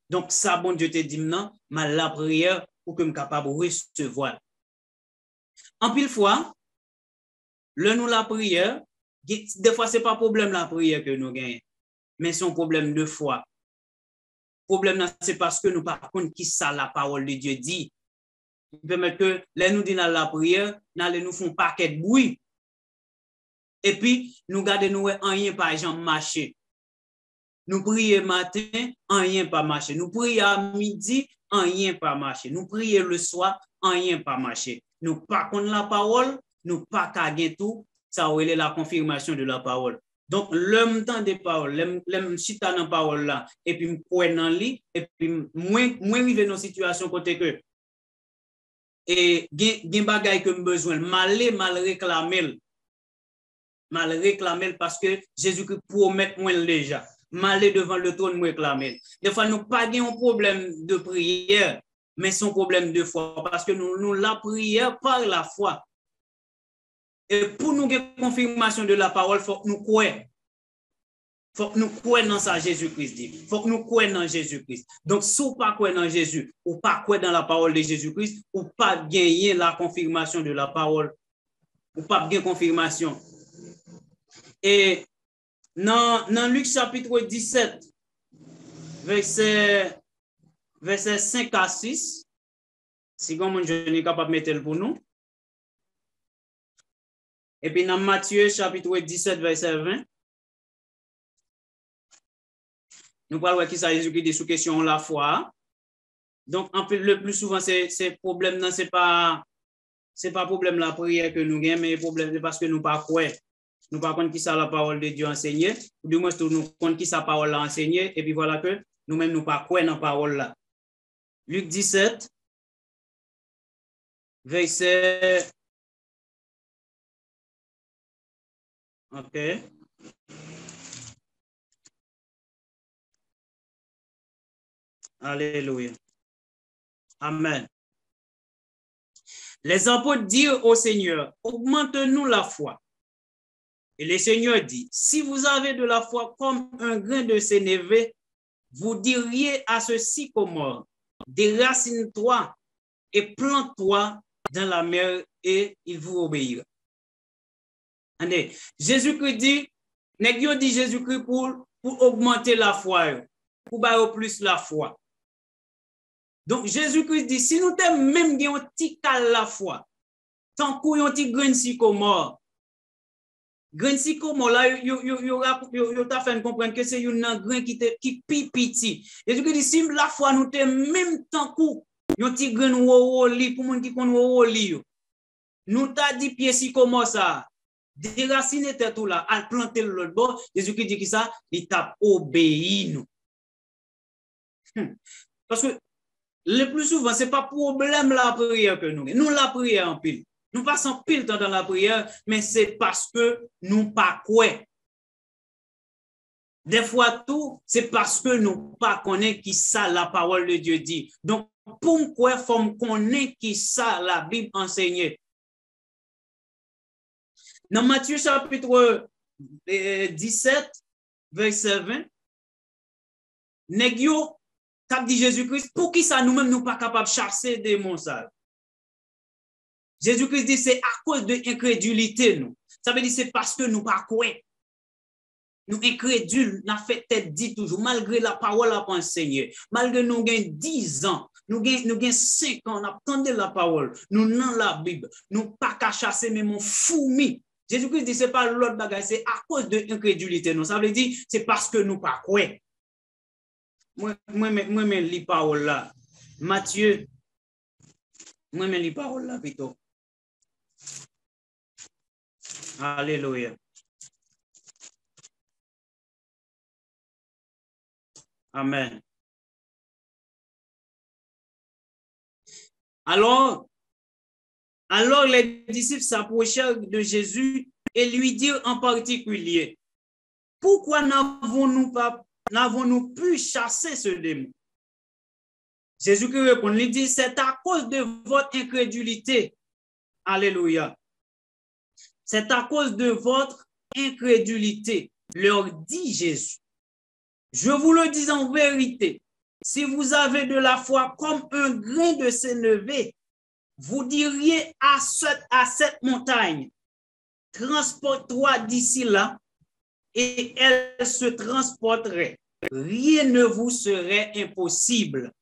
Donc, ça, bon Dieu te dit maintenant, la prière pour que je sois capable de recevoir. En pile fois, nous la prière, des fois, ce n'est pas problème la prière que nous gagnons, mais c'est un problème de foi. Le problème, c'est parce que nous ne savons pas qui ça la parole de Dieu dit. Il permet que les nous disons dans la prière, nous font paquet de bruit. Et puis, nous gardons rien par exemple marcher. Nous prions matin, rien pas marcher. Nous prions à midi, rien pas marcher. Nous prions le soir, rien pas marcher. Nous pas contre la parole, nous pas gagner tout, ça est la confirmation de la parole. Donc, l'homme temps des paroles, l'homme chita dans la parole là, et puis moi dans lui, et puis moi arrivé dans une situation côté que et gen bagay que besoin mal réclamer parce que Jésus-Christ promet moi déjà mal devant le trône moi réclamer. Des fois nous pas un problème de prière mais c'est un problème de foi parce que nous la prière par la foi. Et pour nous avoir confirmation de la parole, il faut que nous croyons. Il faut que nous croyons dans ça Jésus-Christ dit. Il faut que nous croyons dans Jésus-Christ. Donc, si vous ne pas croyez dans Jésus, ou pas croyez dans la parole de Jésus-Christ, ou pas gagner la confirmation de la parole, ou pas gagner confirmation. Et dans Luc chapitre 17, verset 5 à 6, si comme je suis capable de mettre pour nous. Et puis dans Matthieu chapitre 17, verset 20, nous parlons qui ça Jésus qui dit sous question la foi. Donc, en fait, le plus souvent, c'est problème, non, c'est pas problème la prière que nous gagnons, mais problème c'est parce que nous pas croyons. Nous pas compte qui ça la parole de Dieu enseignée, ou du moins nous compte qui sa parole a enseigné, et puis voilà que nous-mêmes nous pas croyons dans la parole là. Luc 17, verset. OK. Alléluia. Amen. Les apôtres dirent au Seigneur, augmente-nous la foi. Et le Seigneur dit, si vous avez de la foi comme un grain de sénévé, vous diriez à ce sycomore, déracine-toi et plante-toi dans la mer et il vous obéira. Andez, Jésus-Christ dit, nèg dit Jésus-Christ pour augmenter la foi, pour bailler plus la foi. Donc, Jésus-Christ dit, si nous t'aimons même un petit cal la foi, tant qu'on un petit grain sycomore, là, yo t'a fait comprendre que c'est un grain qui petit. Jésus-Christ dit, si la foi nous t'aimons même tant qu'on un petit grain li pour moun qui connaît li, nous t'a dit pied sycomore ça, déraciner tout là, à planter l'autre bord, Jésus-Christ dit que ça, il t'a obéi nous. Parce que le plus souvent, ce n'est pas problème la prière que nous avons. Nous la prière en pile. Nous passons pile temps dans la prière, mais c'est parce que nous pas croyons. Des fois, tout, c'est parce que nous pas connaissons qui ça la parole de Dieu dit. Donc, pour quoi faut qu'on connaît qui ça la Bible enseigne. Dans Matthieu chapitre 17, verset 20, nèg yo t'a dit Jésus-Christ, pour qui ça nous-mêmes nous pas capables de chasser des démons ça? Jésus-Christ dit c'est à cause de l'incrédulité nous. Ça veut dire c'est parce que nous pas croyons. Nous incrédules, nous fait tête dit toujours, malgré la parole à enseigner, malgré nous gagnons 10 ans, nous gagnons 5 ans, on attendait la parole, nous dans la Bible, nous pas qu'à chasser même mon fourmi. Jésus-Christ dit c'est pas l'autre bagage, c'est à cause de l'incrédulité. Ça veut dire c'est parce que nous pas croyons. Moi, lis parole là. Matthieu, moi, lis parole là plutôt. Alléluia. Amen. Alors les disciples s'approchèrent de Jésus et lui dirent en particulier, pourquoi n'avons-nous pu chasser ce démon? Jésus qui répond, il dit, c'est à cause de votre incrédulité. Alléluia. C'est à cause de votre incrédulité, leur dit Jésus. Je vous le dis en vérité, si vous avez de la foi comme un grain de sénévé, vous diriez à cette montagne, transporte-toi d'ici là, et elle se transporterait. Rien ne vous serait impossible.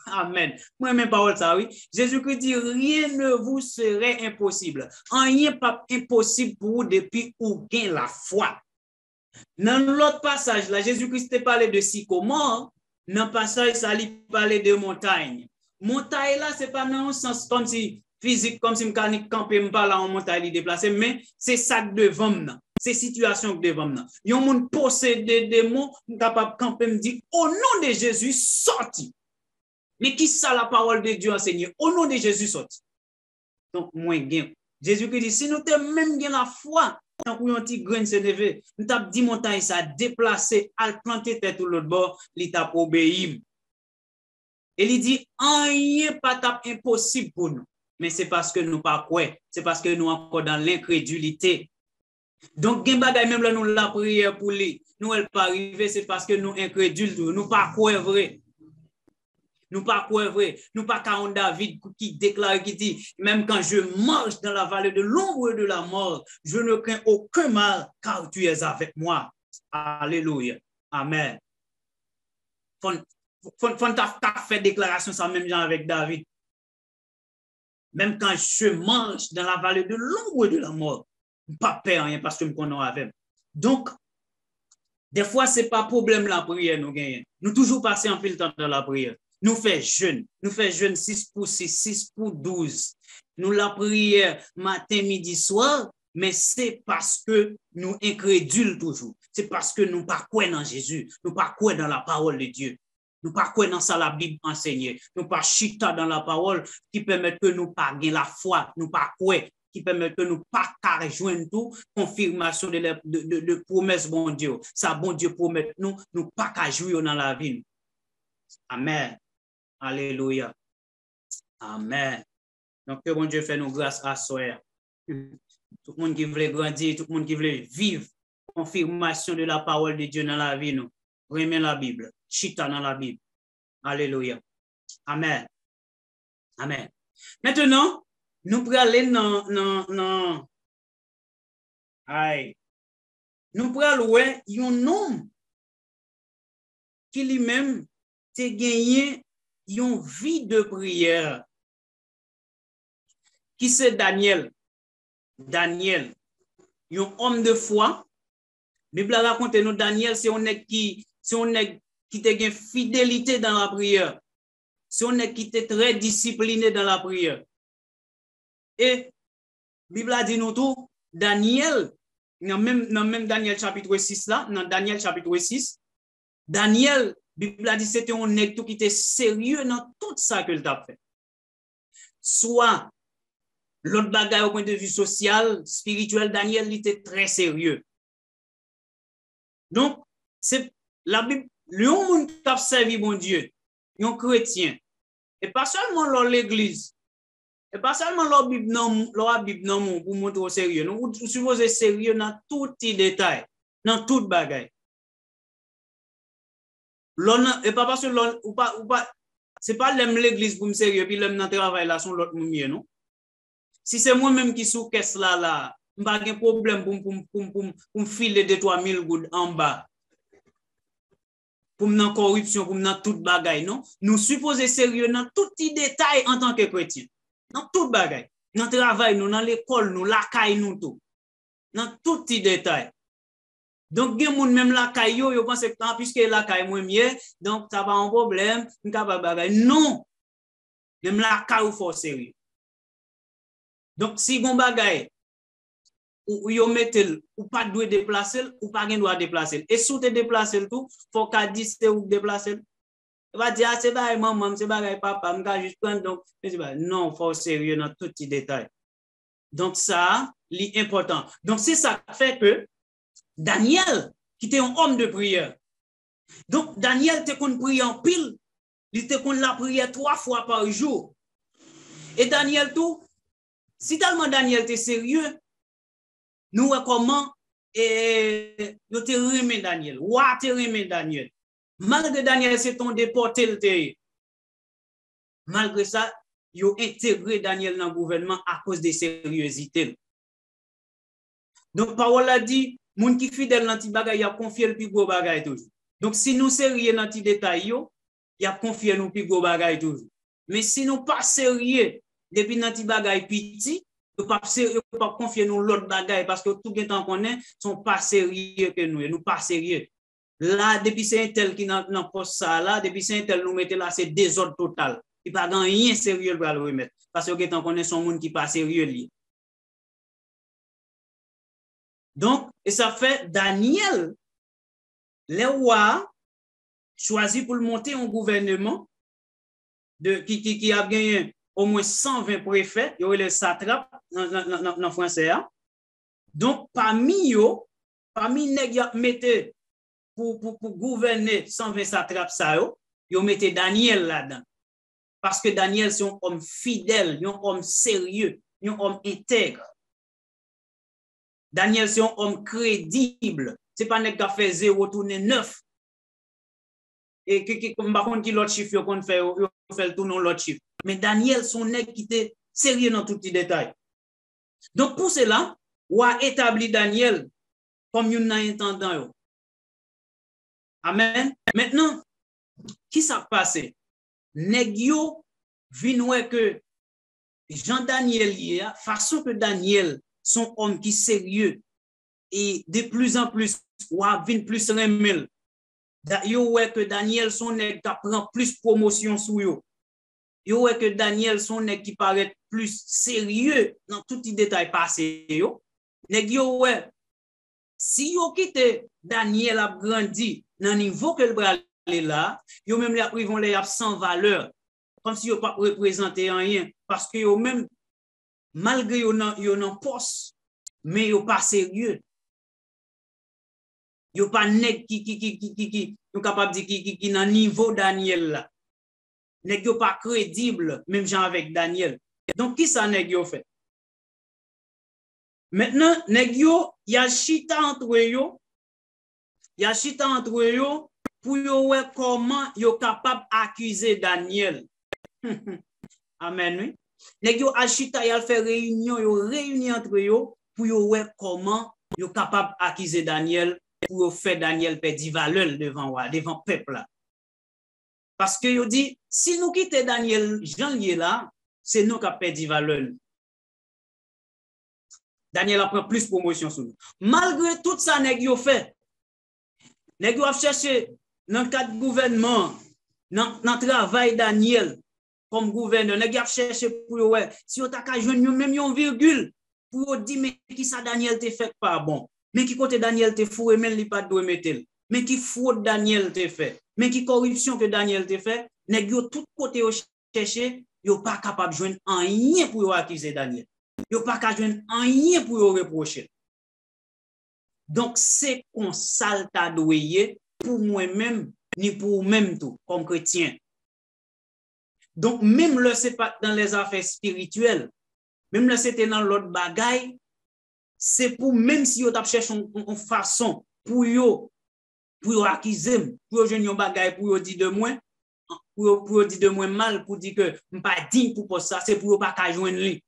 Amen. Moi, même parole ça, oui. Jésus-Christ dit, rien ne vous serait impossible. Rien pas impossible pour vous depuis où gain la foi. Dans l'autre passage, là, Jésus-Christ te parlait de sycomore. Dans le passage, ça lui parlait de montagne. Montagne, là, c'est pas dans un sens comme si physique, comme si mécanique campé, me parle en montagne déplacée, mais c'est ça devant nous. C'est situation devant nous. Il y a un monde possédé des démons, capable de camper, me dit, au nom de Jésus, sorti. Mais qui ça la parole de Dieu enseigne? Au nom de Jésus, sorti. Donc, moi, gain. Jésus-Christ dit, si nous avons même la foi, tant qu'on a un petit grain de sénévé, nous avons dit montagne, ça déplacé, à planter tête tout l'autre bord, il t'a obéi. Et il dit, rien pas impossible pour nous. Mais c'est parce que nous pas quoi, c'est parce que nous encore dans l'incrédulité. Donc, gen bagay même là nous la prière pour lui, nous elle pas arriver, c'est parce que nous incrédules, nous pas quoi vrai. Nous pas quoi vrai, nous pas comme David qui déclare, qui dit, même quand je marche dans la vallée de l'ombre de la mort, je ne crains aucun mal, car tu es avec moi. Alléluia. Amen. Faut fait déclaration ça même genre avec David. Même quand je marche dans la vallée de l'ombre de la mort, pas peur rien parce que je me connais avec. Donc, des fois, ce n'est pas problème la prière, nous gagnons. Nous toujours passer en pile temps dans la prière. Nous faisons jeûne 6 pour 6, 6 pour 12. Nous la prière matin, midi, soir, mais c'est parce que nous incrédules toujours. C'est parce que nous ne pas croyons dans Jésus, nous ne pas croyons dans la parole de Dieu. Nous pas croyons dans ça la Bible enseignée. Nous pas chita dans la parole qui permet que nous pas gagner la foi, nous pas croyons, qui permet que nous pas rejoindre tout confirmation de promesse bon Dieu. Ça bon Dieu promet nous pas qu'à jouer dans la vie. Amen. Alléluia. Amen. Donc que bon Dieu fait nous grâce à soi. Tout le monde qui veut grandir, tout le monde qui veut vivre confirmation de la parole de Dieu dans la vie nous. Remets la Bible. Chita dans la Bible. Alléluia. Amen. Amen. Maintenant, nous pourrons aller dans nous pourrons voir un homme qui lui-même a gagné une vie de prière. Qui c'est Daniel? Daniel, un homme de foi. La Bible raconte nous Daniel, c'est un qui te gagne fidélité dans la prière. C'est un qui était très discipliné dans la prière. Et la Bible a dit nous tout, Daniel, dans même Daniel chapitre 6 là, dans Daniel chapitre 6, Daniel, la Bible a dit c'était un nègre qui était sérieux dans tout ça que il a fait. Soit l'autre bagaille au point de vue social, spirituel, Daniel il était très sérieux. Donc, c'est la Bible, le monde qui a servi bon Dieu, un chrétien, et pas seulement dans l'église, Et pas seulement leur Bible non pour montrer au sérieux. Nous supposons sérieux dans tout petit détail, dans toute bagaille. Et pas parce que ou pas, c'est pas l'aime l'église pour me sérieux, puis l'aime dans le travail là, son l'autre mieux, non? Si c'est moi-même qui sous caisse là, pas de problème pour me filer 2-3 000 gouttes en bas. Pour me dans corruption, pour me dans toute bagaille, non? Nous supposons sérieux dans tout petit détail en tant que chrétien. Dans toute bagaille. Dans le travail, nous, dans l'école, nous, la caille, nous, tout. Dans tout petit détail. Donc, il y a même la caille, yo pense que puisque la caille moins mieux, donc ça va un problème, non. Même la caille, il faut sérieux. Donc, si vous bagay, ou yo mettez, ou pas doit déplacer, ou pas doit déplacer. Et si vous déplacer tout, faut qu'à 10 ou déplacer. On va dire, c'est pas maman, c'est pas papa, on va juste prendre. Donc, non, il faut sérieux dans tout petit détail. Donc, ça, c'est important. Donc, c'est ça qui fait que Daniel, qui était un homme de prière, donc Daniel était qu'on prie en pile, il était qu'on la prière 3 fois par jour. Et Daniel tout, si tellement Daniel était sérieux, nous comment nous te remet Daniel, ou te remet Daniel. Malgré Daniel c'est ton déporté, malgré ça, ils ont intégré Daniel dans le gouvernement à cause de sérieuxité. Donc parole a dit, moun qui fidèle dans ti bagay, il a confié le plus gros bagay toujours. Donc si nous sérieux dans ti détail yo, il a confié nous plus gros bagay toujours. Mais si nous pas sérieux depuis dans ti bagay petit, nous pas sérieux, pas confier nous l'autre bagay parce que tout le temps qu'on est sont pas sérieux que nous pas sérieux. Là depuis c'est un tel qui dans poste ça là, depuis c'est un tel nous mettez là c'est désordre total. Il pas rien sérieux pour le remettre parce que tant qu'on est son monde qui pas sérieux lié. Donc, et ça fait Daniel, le roi, choisi pour monter un gouvernement qui a gagné au moins 120 préfets, il y a les satrapes dans français. Donc, parmi eux, les gens mettaient pour gouverner 120 satrapes, ils mettaient Daniel là-dedans. Parce que Daniel, c'est un homme fidèle, un homme sérieux, un homme intègre. Daniel, c'est un homme crédible. Ce n'est pas un gars qui fait 0 tourner 9. Et par contre, qui l'autre chiffre qu'on fait le tourner l'autre chiffre. Mais Daniel, son nègre qui était sérieux dans tout petit détail. Donc, pour cela, on a établi Daniel comme un intendant. Amen. Maintenant, qui s'est passé? Nègre vient que Jean-Daniel, façon que Daniel, son homme qui est sérieux, et de plus en plus, ou vient plus remel. Yo ouais que Daniel son nèg qui prend plus promotion sur yo. Yo ouais que Daniel son nèg qui paraît plus sérieux dans tout les détails passé yo. Nèg yo ouais si yo quitte Daniel a grandi dans niveau que le bral là, yo même les vont les sans valeur comme si yo pas représenter rien parce que yo même malgré yo nan poste mais yo pas sérieux. Yo pas nèg qui capable de dire qui dans niveau Daniel là. Nèg yo pas crédible même gens avec Daniel. Donc qui ça nèg yo fait? Maintenant nèg yo y a chita entre yo. Y a chita entre yo pour yo ouais comment yo capable accuser Daniel. Amen oui. Nèg yo a chita y a fait réunion entre yo pour yo ouais comment yo capable accuser Daniel. Pour faire Daniel perdre valeur devant peuple là. Parce que il dit si nous quittons Daniel Jean là, c'est nous qui perdons valeur. Daniel a pris plus promotion sur nous. Malgré tout ça nèg yo fait. Nèg yo a cherché dans le cadre gouvernement, dans travail Daniel comme gouverneur, nèg yo a cherché pour ouais, si on t'a ka joindre même une virgule pour dire mais qui ça Daniel te fait pas bon. Mais qui côté Daniel te fou et même li pas doit mettre. Mais qui fraude Daniel te fait. Mais qui corruption que Daniel te fait, nèg yo tout côté yo chercher, yo pas capable joindre rien pour yo accuser Daniel. Yo pas capable joindre rien pour yo reprocher. Donc c'est qu'on salta doyer pour moi-même ni pour même tout comme chrétien. Donc, même là, ce n'est pas dans les affaires spirituelles, même là, c'était dans l'autre bagaille, c'est pour, même si vous cherchez une façon pour accuser, pour jouer un bagaille, pour dire de moins, pour dire de moins mal, pour dire que je ne suis pas digne pour ça, c'est pour pas qu'à joindre lui.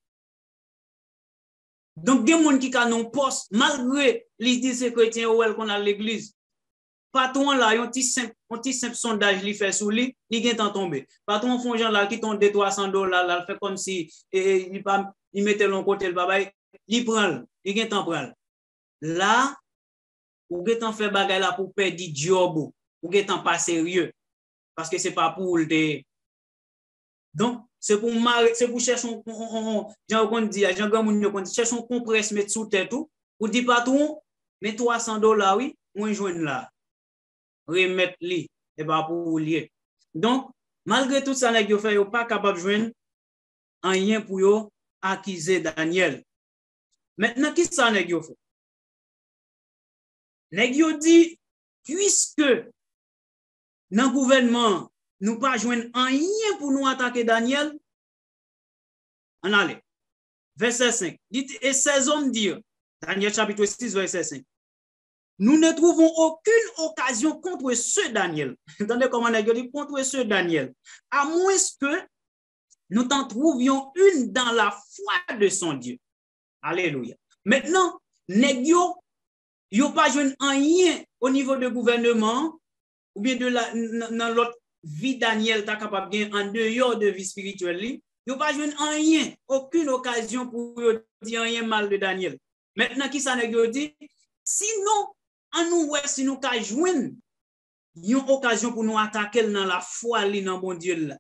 Donc, il y a des gens qui ont un poste, malgré les 10 chrétiens qu'on a à l'église. Patron là, un petit simple sondage li fait sous lui, il vient t'en tomber. Patron font gens là qui tombe de $300 là, fait comme si il mettait l'on côté le baba, il prend, il vient t'en prendre. Là, ou vient t'en faire bagay là pour perdre du job, ou vient t'en pas sérieux parce que c'est pas pour le. Donc c'est pour chercher Jean dit cherche un compresse mettre sous tête tout, ou dit patron, mais $300 oui, moi joindre là. Remettre li et pas pour lier. Donc malgré tout ça nèg yo fait yo pas capable joindre rien pour yo accuser Daniel. Maintenant qui ça nèg yo fait? Nèg yo dit puisque dans gouvernement nous pas joindre rien pour nous attaquer Daniel, on allait. Verset 5. Et ces hommes dirent, Daniel chapitre 6 verset 5. Nous ne trouvons aucune occasion contre ce Daniel. Entendez comment on a dit contre ce Daniel. À moins que nous t'en trouvions une dans la foi de son Dieu. Alléluia. Maintenant, nèg yo pas joindre rien au niveau du gouvernement ou bien dans l'autre vie Daniel ta capable bien en dehors de vie spirituelle. Yo pas joindre rien, aucune occasion pour dire rien mal de Daniel. Maintenant qui ça nèg yo dit sinon en nous si nous ka joindre une occasion pour nous attaquer dans la foi li dans bon Dieu là.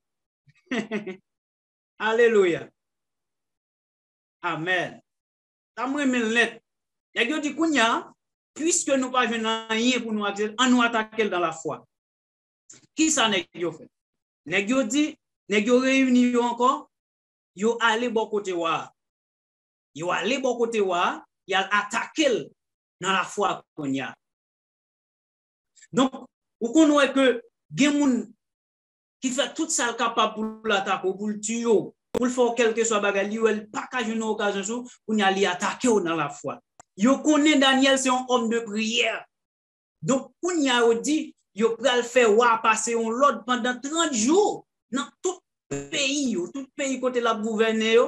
Alléluia. Amen. Ta moi men let. Nèg yo dit kounya puisque nous pas joindre rien pour nous attaquer dans la foi. Qui ça nèg yo fait? Nèg yo dit nèg yo réuni encore yo aller bon côté wa. Yo aller bon côté wa, y a attaquer dans la foi qu'on y a. Donc, vous connaissez que gen moun qui fait tout ça capable pour l'attaquer, pour le tuer, pour le faire quelque chose bagarre, il pas qu'à une occasion pour y aller attaquer dans la foi. Yo connaît Daniel c'est un homme de prière. Donc, pour y a dit, yo pral faire wa passer on l'ordre pendant 30 jours dans tout pays côté la gouverner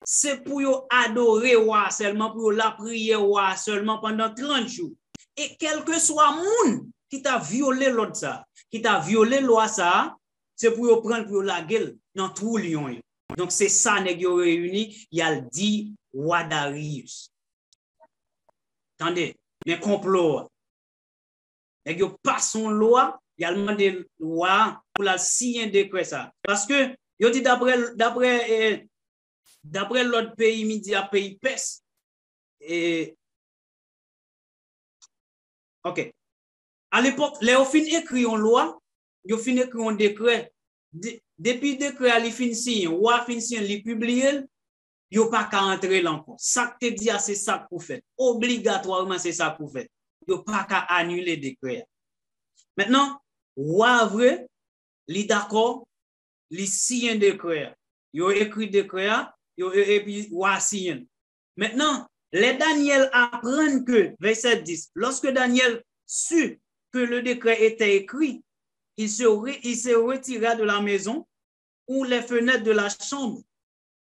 c'est pour yo adorer wa seulement pour la prière wa seulement pendant 30 jours. Et quel que soit moun qui t'a violé l'autre ça, qui t'a violé loi ça, c'est pour yo prendre pour la gueule dans tout lion. Donc c'est ça nèg yo réuni, il y a le dit roi Darius. Attendez, mais complot. Nèg yo passe son loi, il y a demandé loi pour la signer décret ça. Parce que yo dit d'après l'autre pays midi à pays Perse et OK. À l'époque, les fin écrit en loi, yo fin écrit un décret. Depuis décret à li fin signé, roi fin signé li publié, yo pas qu'à entrer là encore. Ça te dit c'est ça pour faire. Obligatoirement c'est ça pour faire. Yo pas qu'à annuler décret. Maintenant, roi vrai, li d'accord, li signé décret. Yo écrit décret, et puis roi signé. Maintenant, les Daniel apprennent que verset 10, lorsque Daniel sut que le décret était écrit, il se retira de la maison où les fenêtres de la chambre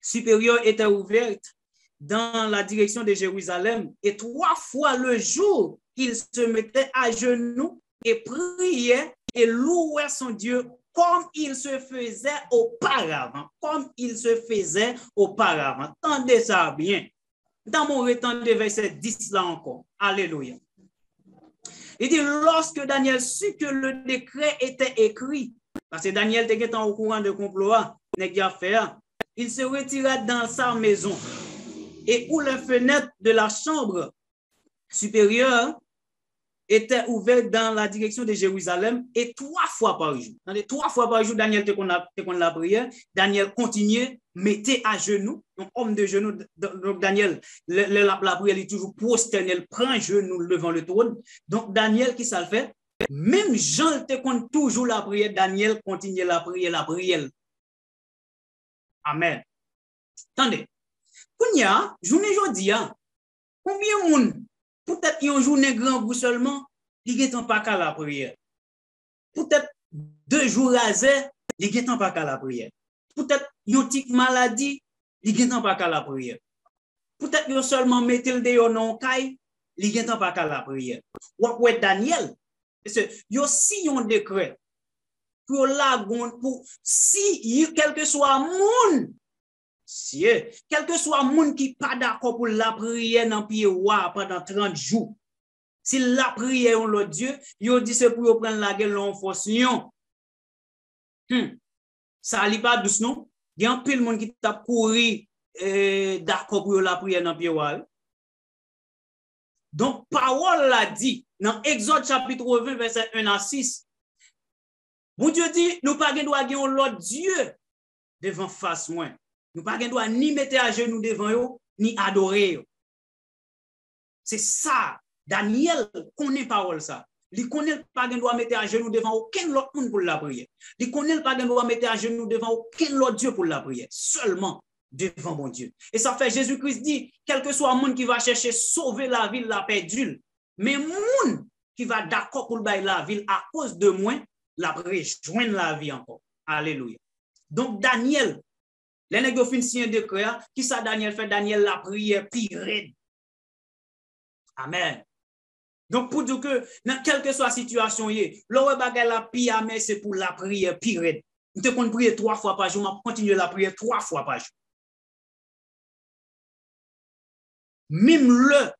supérieure étaient ouvertes dans la direction de Jérusalem. Et 3 fois le jour, il se mettait à genoux et priait et louait son Dieu comme il se faisait auparavant. Comme il se faisait auparavant. Tendez ça bien. Dans mon retendez verset 10 là encore. Alléluia. Il dit, lorsque Daniel sut que le décret était écrit, parce que Daniel était au courant de complot, il se retira dans sa maison et où les fenêtres de la chambre supérieure étaient ouvertes dans la direction de Jérusalem et 3 fois par jour. Dans les 3 fois par jour, Daniel était qu'on la prière, Daniel continuait, mettait à genoux, un homme de genoux, donc Daniel, la prière est toujours prosternelle, prend genoux devant le trône. Donc Daniel, qui ça le fait? Même Jean te compte toujours la prière, Daniel continue la prière. Amen. Attendez. Kounya, journée jodi, combien de monde, peut-être une journée grand goût seulement, il n'y a pas qu'à la prière. Peut-être 2 jours rasés, il n'y a pas qu'à la prière. Peut-être une petite maladie, il n'y a pas qu'à la prière. Peut-être que seulement mettez le déo non caille, il n'y a pas qu'à la prière. Ou Daniel, yo si un décret pour la pour si quel que soit monde, si quel que soit monde qui pas d'accord pour la prière dans pied roi pendant 30 jours. Si la prière on le Dieu, yo dit c'est pour prendre la gueule en force. Ça li pas douce non? Il y a un pile monde qui t'a couru d'accord pour la prière dans pied roi. Donc parole l'a dit dans Exode chapitre 20 verset 1 à 6. Bon Dieu dit nous pas droit gagner l'autre Dieu devant face moi. Nous pas droit ni mettre à genoux devant eux ni adorer eux. C'est ça. Daniel connaît parole ça. Il connaît pas droit mettre à genoux devant aucun autre monde pour la prière. Il connaît pas droit mettre à genoux devant aucun autre Dieu pour la prière, seulement devant mon Dieu. Et ça fait Jésus-Christ dit, quel que soit le monde qui va chercher sauver la ville, la perdue, mais monde qui va d'accord pour bailler la ville à cause de moi, la rejoindre la vie encore. Alléluia. Donc Daniel, les nègres fin signer décret, qui ça Daniel fait? Daniel la prière pire. Amen. Donc pour dire que dans quelle que soit la situation, l'heure bagay la pire, mais c'est pour la prière pire. Nous te prier 3 fois par jour, on continue la prière 3 fois par jour. Même le,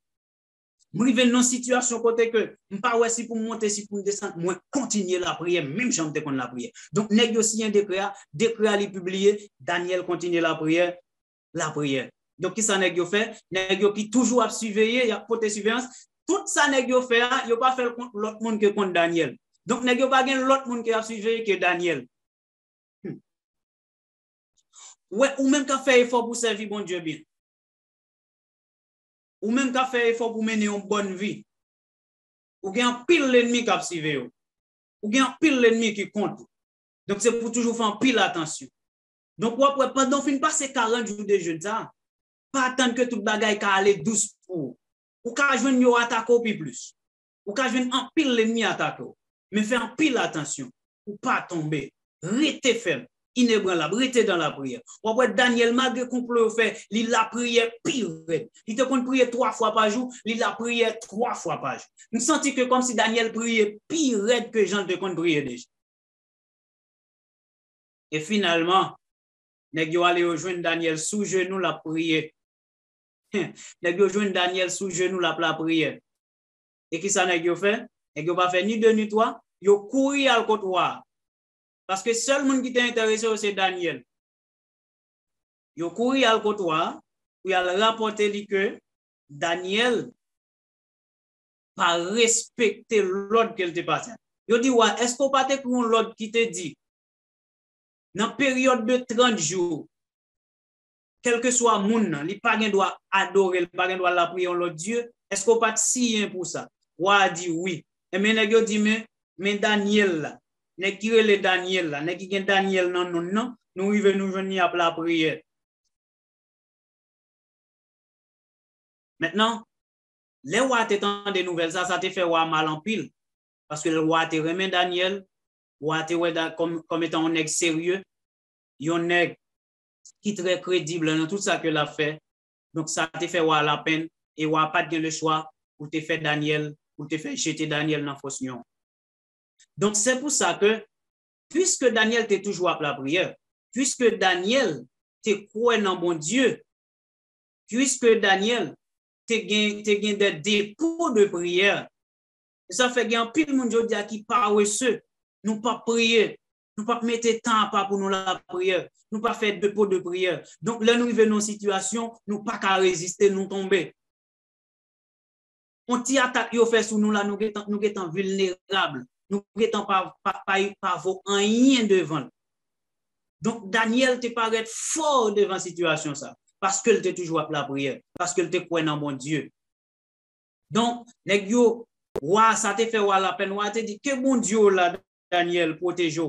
je suis dans une situation côté que je ne sais pas si pour monter, si pour descendre, moi continuer la prière, même si je la prière. Donc, négocier un décret à publier, Daniel continue la prière. Donc, qui ça négocier fait? Négocier qui toujours a surveillé, il y a porté surveillance. Tout ça négocier fait, il n'y a pas fait l'autre monde que contre Daniel. Donc, négocier pas l'autre monde qui a surveillé que Daniel. Ouais, ou même qu'à faire effort pour servir bon Dieu bien. Ou même qu'à faire effort pour mener une bonne vie. Ou bien un pile l'ennemi qui a suivi. Ou bien un pile l'ennemi qui compte. Donc, c'est pour toujours faire un pile attention. Donc, pendant fin passer 40 jours de jeûne, pas attendre que tout le bagage aille douce pour. Ou qu'à jouer une attaque au plus. Ou qu'à jouer un pile l'ennemi attaque. Mais faire un pile attention. Ou pas tomber. Restez ferme. Inébranlable, rester dans la prière. On voit Daniel, malgré qu'on peut faire, il la prière pire. Il te compte prier 3 fois par jour, il la prière 3 fois par jour. Nous sentons que comme si Daniel priait pire que Jean te compte prier déjà. Et finalement, nèg yo allé rejoindre Daniel sous genou la prière. Nèg yo rejoindre Daniel sous genou la prière. Et qui ça nèg yo fait? Nèg yo pas fait ni 2 ni 3, yo couru à côté. Parce que seul monde qui t'est intéressé, c'est Daniel. Il a couru à côtoir, il a rapporté que Daniel pas respecté l'ordre qu'elle te passé. Il dit, ouais, est-ce qu'on pas te prendre l'ordre qui te dit, dans la période de 30 jours, quel que soit le monde, il pas doit adorer, il pas doit la prier l'autre Dieu, est-ce qu'on pas te signer pour ça? Ouais, dit oui. Et mais il dit, mais Daniel là, ne qui le Daniel là, ne qui gen Daniel non, nous arrivons nous joindre à la prière. Maintenant, les rois t'étant des nouvelles, ça te fait roi mal en pile. Parce que le roi te remet Daniel, roi te comme étant un nègre sérieux, un nègre qui est très crédible dans tout ça que l'a fait. Donc ça te fait roi la peine et roi pas de le choix pour te faire Daniel, pour te faire jeter Daniel dans la fosse. Donc, c'est pour ça que, puisque Daniel t'est toujours à la prière, puisque Daniel t'est croit dans bon Dieu, puisque Daniel t'est des dépôts de prière, ça fait qu'il y a un pile de monde qui paresseux, nous pas prier, nous pas mettre temps pour nous la prière, nous pas faire dépôt de prière. Donc, là, nous vivons dans une situation, nous pas qu'à résister, nous tomber. On t'y attaque, yo fait sous nous là, nous sommes vulnérables. Nous ne pouvons pas voir rien devant. Donc, Daniel te paraît fort devant la situation, ça, parce qu'il te toujours à la prière, parce qu'il te croit dans mon Dieu. Donc, les gars, ça te fait la peine, roi te dit que bon Dieu là, Daniel, protège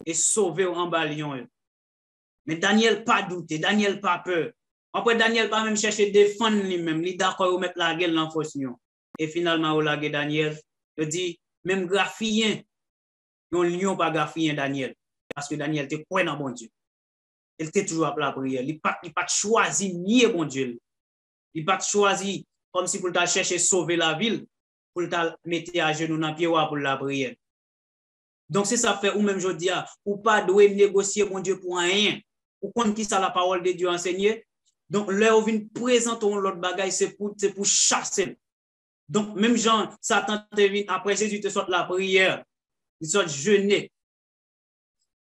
et sauve en bas lion. Mais Daniel pas douté, Daniel pas peur. Après, Daniel pas même chercher défendre lui-même, il d'accord ou mettre la gueule dans la force. Et finalement, on l'a Daniel, il dit, même graphien, un lion pas graphien Daniel, parce que Daniel était quoi dans bon Dieu. Il était toujours à la prière. Il n'a pas choisi ni bon Dieu. Il n'a pas choisi comme si pour chercher sauver la ville, pour mettre à genoux dans le pied pour la prière. Donc, c'est ça fait, ou même je dis, ou pas doit négocier mon Dieu pour rien. Ou quand qui ça la parole de Dieu enseignée. Donc, là, on vient présenter l'autre bagaille, c'est pour chasser. Donc, même Jean, Satan te vient, après Jésus te sort la prière, il sort jeûner.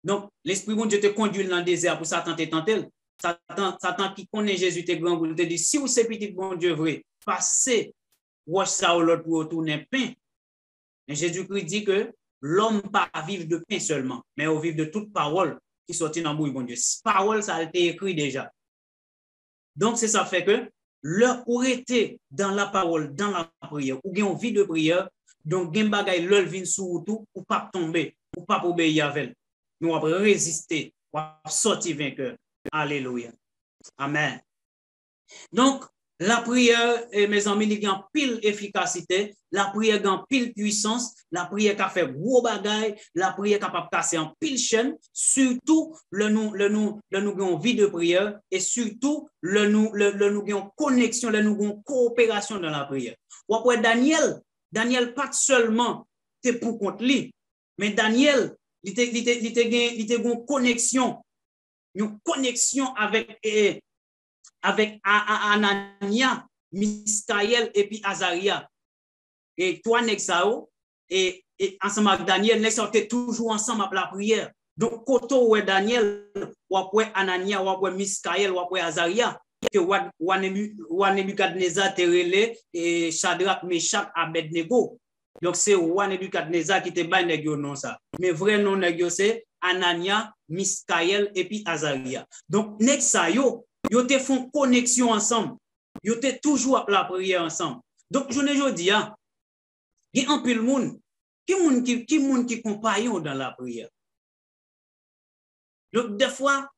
Donc, l'Esprit de Dieu te conduit dans le désert pour Satan te tenter. Satan qui connaît Jésus te grand, pour te dire, si vous êtes petit bon Dieu vrai, passez, watch ça ou l'autre pour retourner pain. Mais Jésus-Christ dit que l'homme pas vivre de pain seulement, mais au vivre de toute parole qui sortit dans le bouille bon Dieu. Parole, ça a été écrit déjà. Donc, c'est ça fait que l'heure où était dans la parole, dans la prière, ou bien en vie de prière, donc, gen bagay l'heure vient sur tout, ou pas tomber, ou pas obéir avec. Nous avons résister, ou sortir vainqueur. Alléluia. Amen. Donc, la prière, mes amis, il y a pile efficacité, la prière a pile puissance, la prière qui a fait gros bagaille, la prière capable de casser en pile chaîne, surtout le nous avons vie de prière et surtout le nous avons connexion, le nous avons coopération dans la prière. Ou après Daniel pas seulement c'est pour contre lui, mais Daniel il était une connexion avec Anania, Miskaël et puis Azaria. Et toi, Nexao, et ensemble avec Daniel, nous sommes toujours ensemble à la prière. Donc, quand on est Daniel, ou après Anania, ou après Miskaël, ou après Azaria, que Nebuchadnezzar te relé et Shadrach, Meshach, Abednego. Donc, c'est Nebuchadnezzar qui te bat non ça. Mais vrai nom c'est Anania, Miskaël et puis Azaria. Donc, Nexao, ils te font connexion ensemble. Ils te toujours à la prière ensemble. Donc, je ne dis pas, il y a un peu de monde qui compagnon dans la prière. Donc, des fois,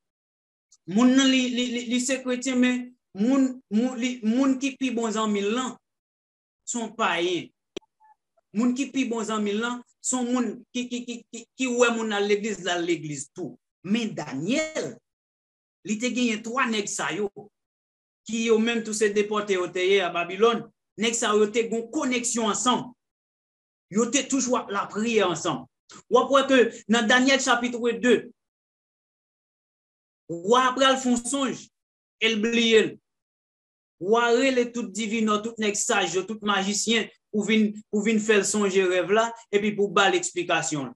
les chrétiens, mais les qui pi bon en 1000 ans sont païens. Les qui pi bon en 1000 ans sont moun qui ouais moun à l'église tout. Mais Daniel, il te gagné 3 nèg sa yo qui ont même tous se déportés au à Babylone, nèg sa yo te gon connexion ensemble. Yo te toujours la prière ensemble. Ou après que dans Daniel chapitre 2, ou après le font songe, elle blie. Ou après tout divin, tout nèg sage, tout magicien pour venir faire songe rêve là et puis pour bal l'explication.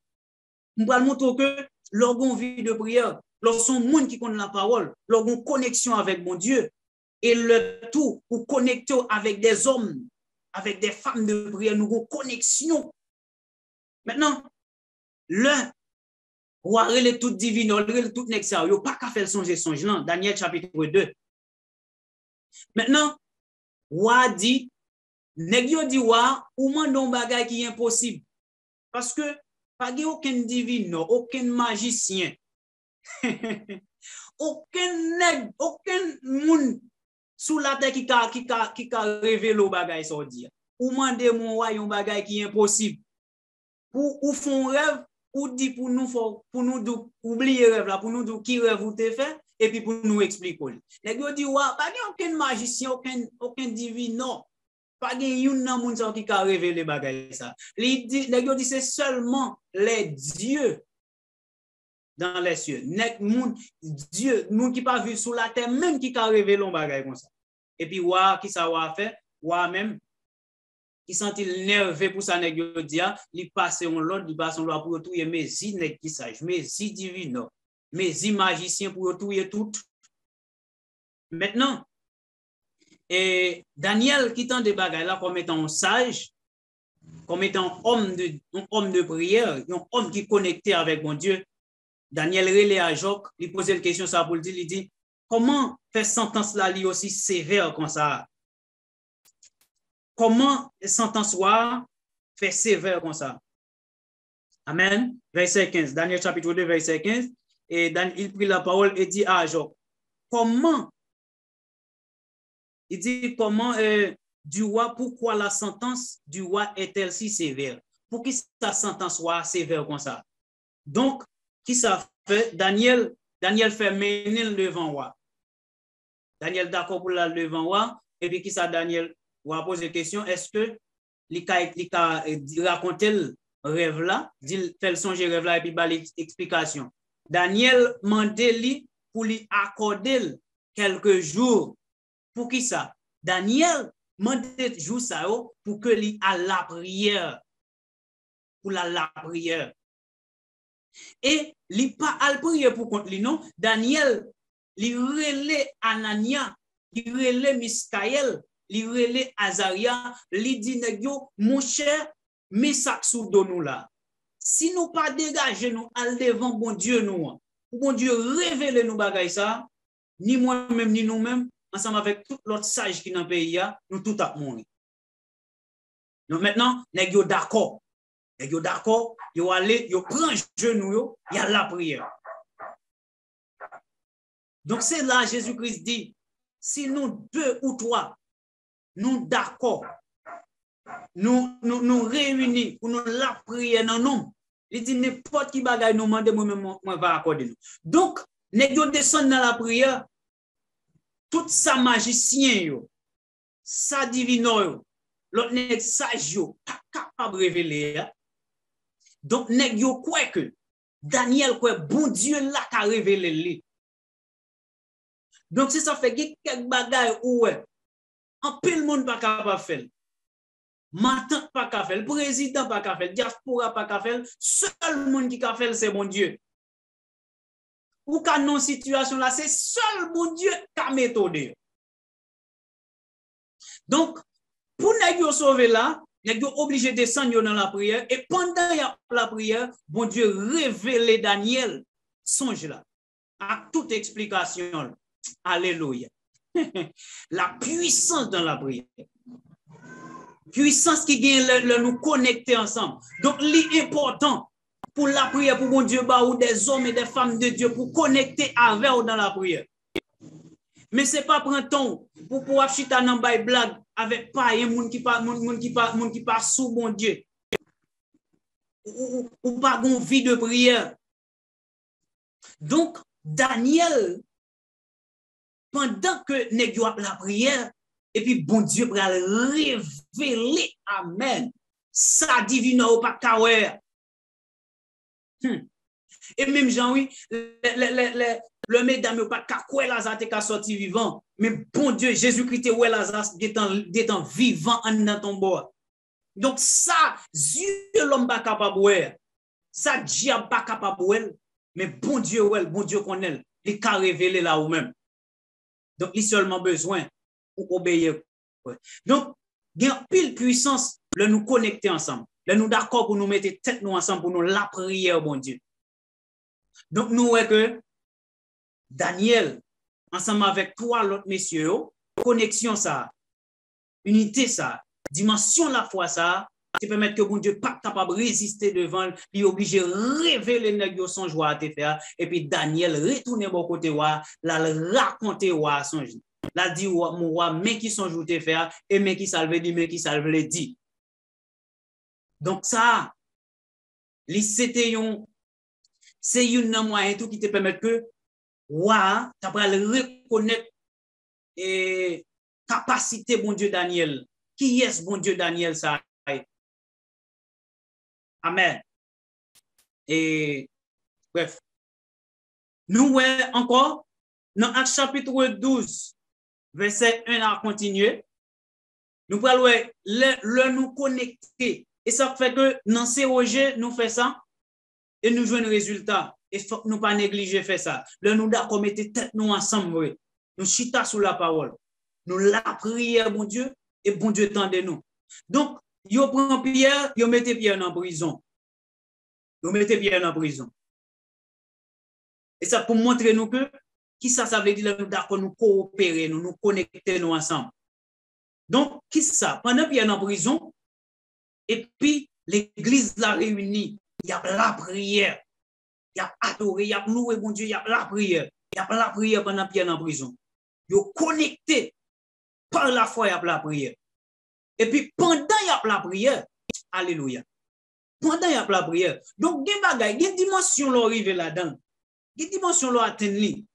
On va montrer que l'orgon vie de prière, lorsqu'on monde qui connaît la parole, l'orgon connexion avec mon Dieu et le tout pour connecter avec des hommes, avec des femmes de prière, nous avons connexion. Maintenant, le ou arrêter tout divin, arrêter tout nexia, yo pas qu'à faire songe là, Daniel chapitre 2. Maintenant, ou a dit nèg yo dit ou mandon bagay qui est impossible parce que pas aucun divin, aucun magicien. aucun monde sous la terre qui a révélé le bagay ça dire. Ou mandé mon roi un bagay qui est impossible. Ou font rêve ou dit pour nous oublier rêve là pour nous dire qui rêve vous te fait et puis pour nous expliquer. Les gars dit pas aucun magicien, aucun divin non. Pas une monde qui a révélé bagay ça. Les gars dit c'est seulement les dieux dans les cieux. Dieu, nous qui pas vu sur la terre, même qui a révélé un bagay comme ça. Et puis, qui ça va faire? Même, qui sent-il nerveux pour ça, nèg dia, il passe on l'autre, il passe on l'autre pour tout, mais si nèg qui sage, mais si divin, mais si magicien pour tout et tout. Maintenant, et Daniel qui tend des bagay là comme étant sage, comme étant homme de prière, un homme qui est connecté avec mon Dieu. Daniel relève à Joc, il pose une question ça pour le dire, il dit comment faire sentence là lui aussi sévère comme ça? Comment sentence soit fait sévère comme ça? Amen. Verset 15, Daniel chapitre 2 verset 15. et il prit la parole et dit à Job, comment, il dit comment du roi, pourquoi la sentence du roi est-elle si sévère? Pour qui sa sentence soit sévère comme ça? Donc, qui ça fait? Daniel fait mener le devant roi. Daniel d'accord pour le devant roi, et puis qui ça Daniel va poser une question, est-ce que il a raconté le rêve là, dit fait le songe rêve là, et puis l'explication. Daniel mandé lui pour lui accorder quelques jours. Pour qui ça? Daniel mandé jour ça pour que lui à la prière. Pour la prière. Et il pas à la prière pour contre lui, non? Daniel, il relait Anania, il relait Miskaël, il relait Azaria, il dit, mon cher, mais ça sous nous là. Si nous pas dégager nous al devant bon Dieu nous, bon Dieu révèle nous bagay ça, ni moi-même ni nous-mêmes, ensemble avec tout l'autre sage qui dans le pays, nous tout a mourir. Donc maintenant, nèg yo d'accord. Nèg yo d'accord, yo aller, yo prend genou yo, y a la prière. Donc c'est là Jésus-Christ dit, si nous deux ou trois, nous d'accord, nous réunis pour nous la prière dans nous. Il dit n'importe qui bagaille nous demander moi va accorder nous. Donc nèg yo descend dans la prière, tout ça magicien yo, ça divino yo, l'autre nèg sage yo, pas capable révéler. Donc nèg yo quoi que Daniel quoi bon Dieu là qu'a révélé lui. Donc si ça fait quelques bagaille ou ouais, en pile monde pas capable faire. Matin pas qu'à faire, le président pas qu'à faire, diaspora pas qu'à faire, seul monde qui qu'à faire c'est mon Dieu. Ou qu'à non situation là, c'est seul mon Dieu qui a méthode. Donc pour nous sauver là, nous sommes obligés de descendre dans la prière et pendant la prière, bon Dieu révèle Daniel songe là à toute explication. Alléluia. La puissance dans la prière. Puissance qui gagne le nous connecter ensemble. Donc, l'important pour la prière, pour mon Dieu, ou des hommes et des femmes de Dieu, pour connecter avec eux dans la prière. Mais ce n'est pas prendre temps pour pouvoir chita dans la blague avec pas un monde qui pas sous mon Dieu. Ou pas une vie de prière. Donc, Daniel, pendant que nous avons la prière, et puis bon Dieu va révéler, amen, sa divine ou pas kawer. Et même Jean, oui, le mesdames ou pas kakoué Lazare te sorti vivant, mais bon Dieu, Jésus-Christ ou Lazare d'étant vivant en dans ton bord. Donc ça, Dieu l'homme pas capable, ça diable pas capable, mais bon Dieu connaît, il a révélé là ou même. Donc il a seulement besoin pour obéir. Donc, il y a pile puissance de nous connecter ensemble. De nous d'accord pour nous mettre tête nous ensemble pour nous la prière, bon Dieu. Donc, nous voyons que Daniel, ensemble avec trois autres messieurs, connexion ça, unité ça, dimension la foi ça, qui permet que bon Dieu pas capable de résister devant, il est obligé de révéler son joie à te faire, et puis Daniel retourne au côté, la raconter son joie. La dit mon roi, mais qui sont joués faire, et mais qui salve dit, mais qui salve le dit. Donc ça, c'est une moyen tout qui te permet que, roi, tu vas reconnaître et capacité bon Dieu Daniel. Qui est bon Dieu Daniel ça? Amen. Et bref. Nous voyons encore dans Actes chapitre 12. Verset 1 à continuer. Nous parlons le nous connecter. Et ça fait que dans COG, nous faisons ça et nous jouons un résultat. Et faut nous pas négliger faire ça. Le nous d'accord mettre tête nous ensemble. Nous chita sous la parole. Nous la prière, bon Dieu, et bon Dieu tendez nous. Donc, yo prend Pierre, yo mettez Pierre en prison. Yo mettez Pierre en prison. Et ça pour montrer nous que qui ça veut dire nous d'accord nous coopérer, nous connecter nous ensemble. Donc, qui ça? Pendant qu'il y a en prison, et puis l'église la réunie, il y a la prière. il a adoré, il a loué bon Dieu, il a la prière. Il a la prière pendant Pierre en prison. Il a connecté par la foi, il a la prière. Et puis pendant il a la prière, alléluia. Pendant il a la prière. Donc, il y a une dimension qui arrive là-dedans. Il y a une dimension qui atteint lui.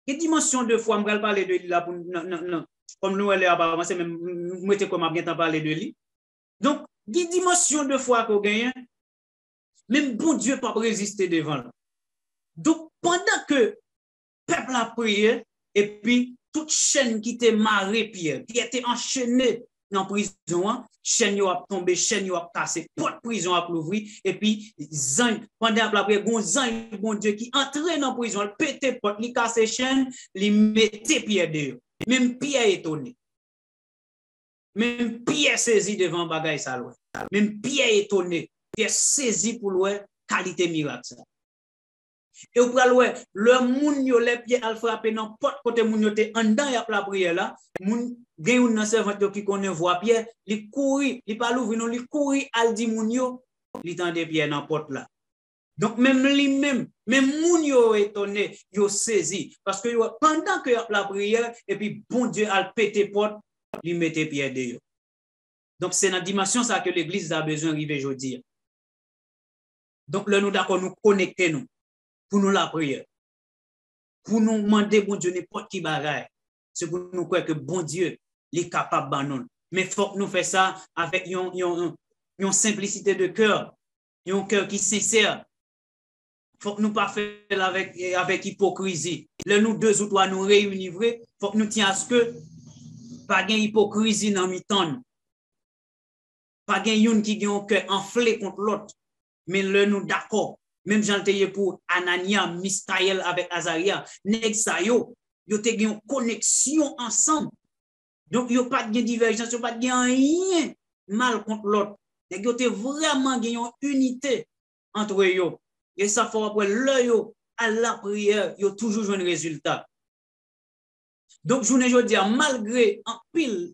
Il y a une dimension de foi, je vais parler de lui là pour non. Comme nous, elle est apparemment, c'est même, mettez comme bien parler de lui. Donc, il y a une dimension de foi qu'on gagne. Même bon Dieu pas résister devant. Donc, pendant que le peuple a prié, et puis toute chaîne qui était marrée, Pierre, qui était enchaînée dans la prison, chaîne a tombé, chaîne a cassé, porte prison a ouvert, et puis, pendant la prière, bon Dieu qui entrait dans la prison, il pétait porte, il cassait chaîne, il mettait Pierre dehors. Même Pierre étonné. Même Pierre saisi devant bagaille ça. Même Pierre étonné. Pierre saisi pour le qualité miracle. Et vous pouvez le monde yo les pieds al frapper n'importe côté moun yo te en dedans y a la prière là moun gen un servant qui connaît voix Pierre li courir li pas l'ouvrir non li courir al di moun yo li tande Pierre dans porte là. Donc même lui-même moun yo étonné yo saisi parce que pendant que y a la prière et puis bon Dieu al pété porte li mette Pierre dehors. Donc c'est dans dimension ça que l'église a besoin arriver aujourd'hui. Donc là nous d'accord nous connecter nous pour nous la prière. Pour nous demander bon Dieu n'importe qui bagaille. C'est pour nous croire que bon Dieu est capable de nous. Mais il faut que nous fassions ça avec une simplicité de cœur, un cœur qui est sincère. Il faut que nous ne pas faire avec hypocrisie. Là, nous deux ou trois nous réunissons, il faut que nous tenions à ce que pas de hypocrisie dans le temps. Pas de une qui a un cœur enflé contre l'autre. Mais là, nous d'accord. Même Jean Teye pour Anania, Mistaël avec Azaria, nèg sa yo te gen une connexion ensemble. Donc yo pas de divergence, yo pas de rien mal contre l'autre. Nèg yo te vraiment gen une unité entre yo. Et ça faut après le yo à la prière, yo toujours joindre résultat. Donc journée jodi malgré en pile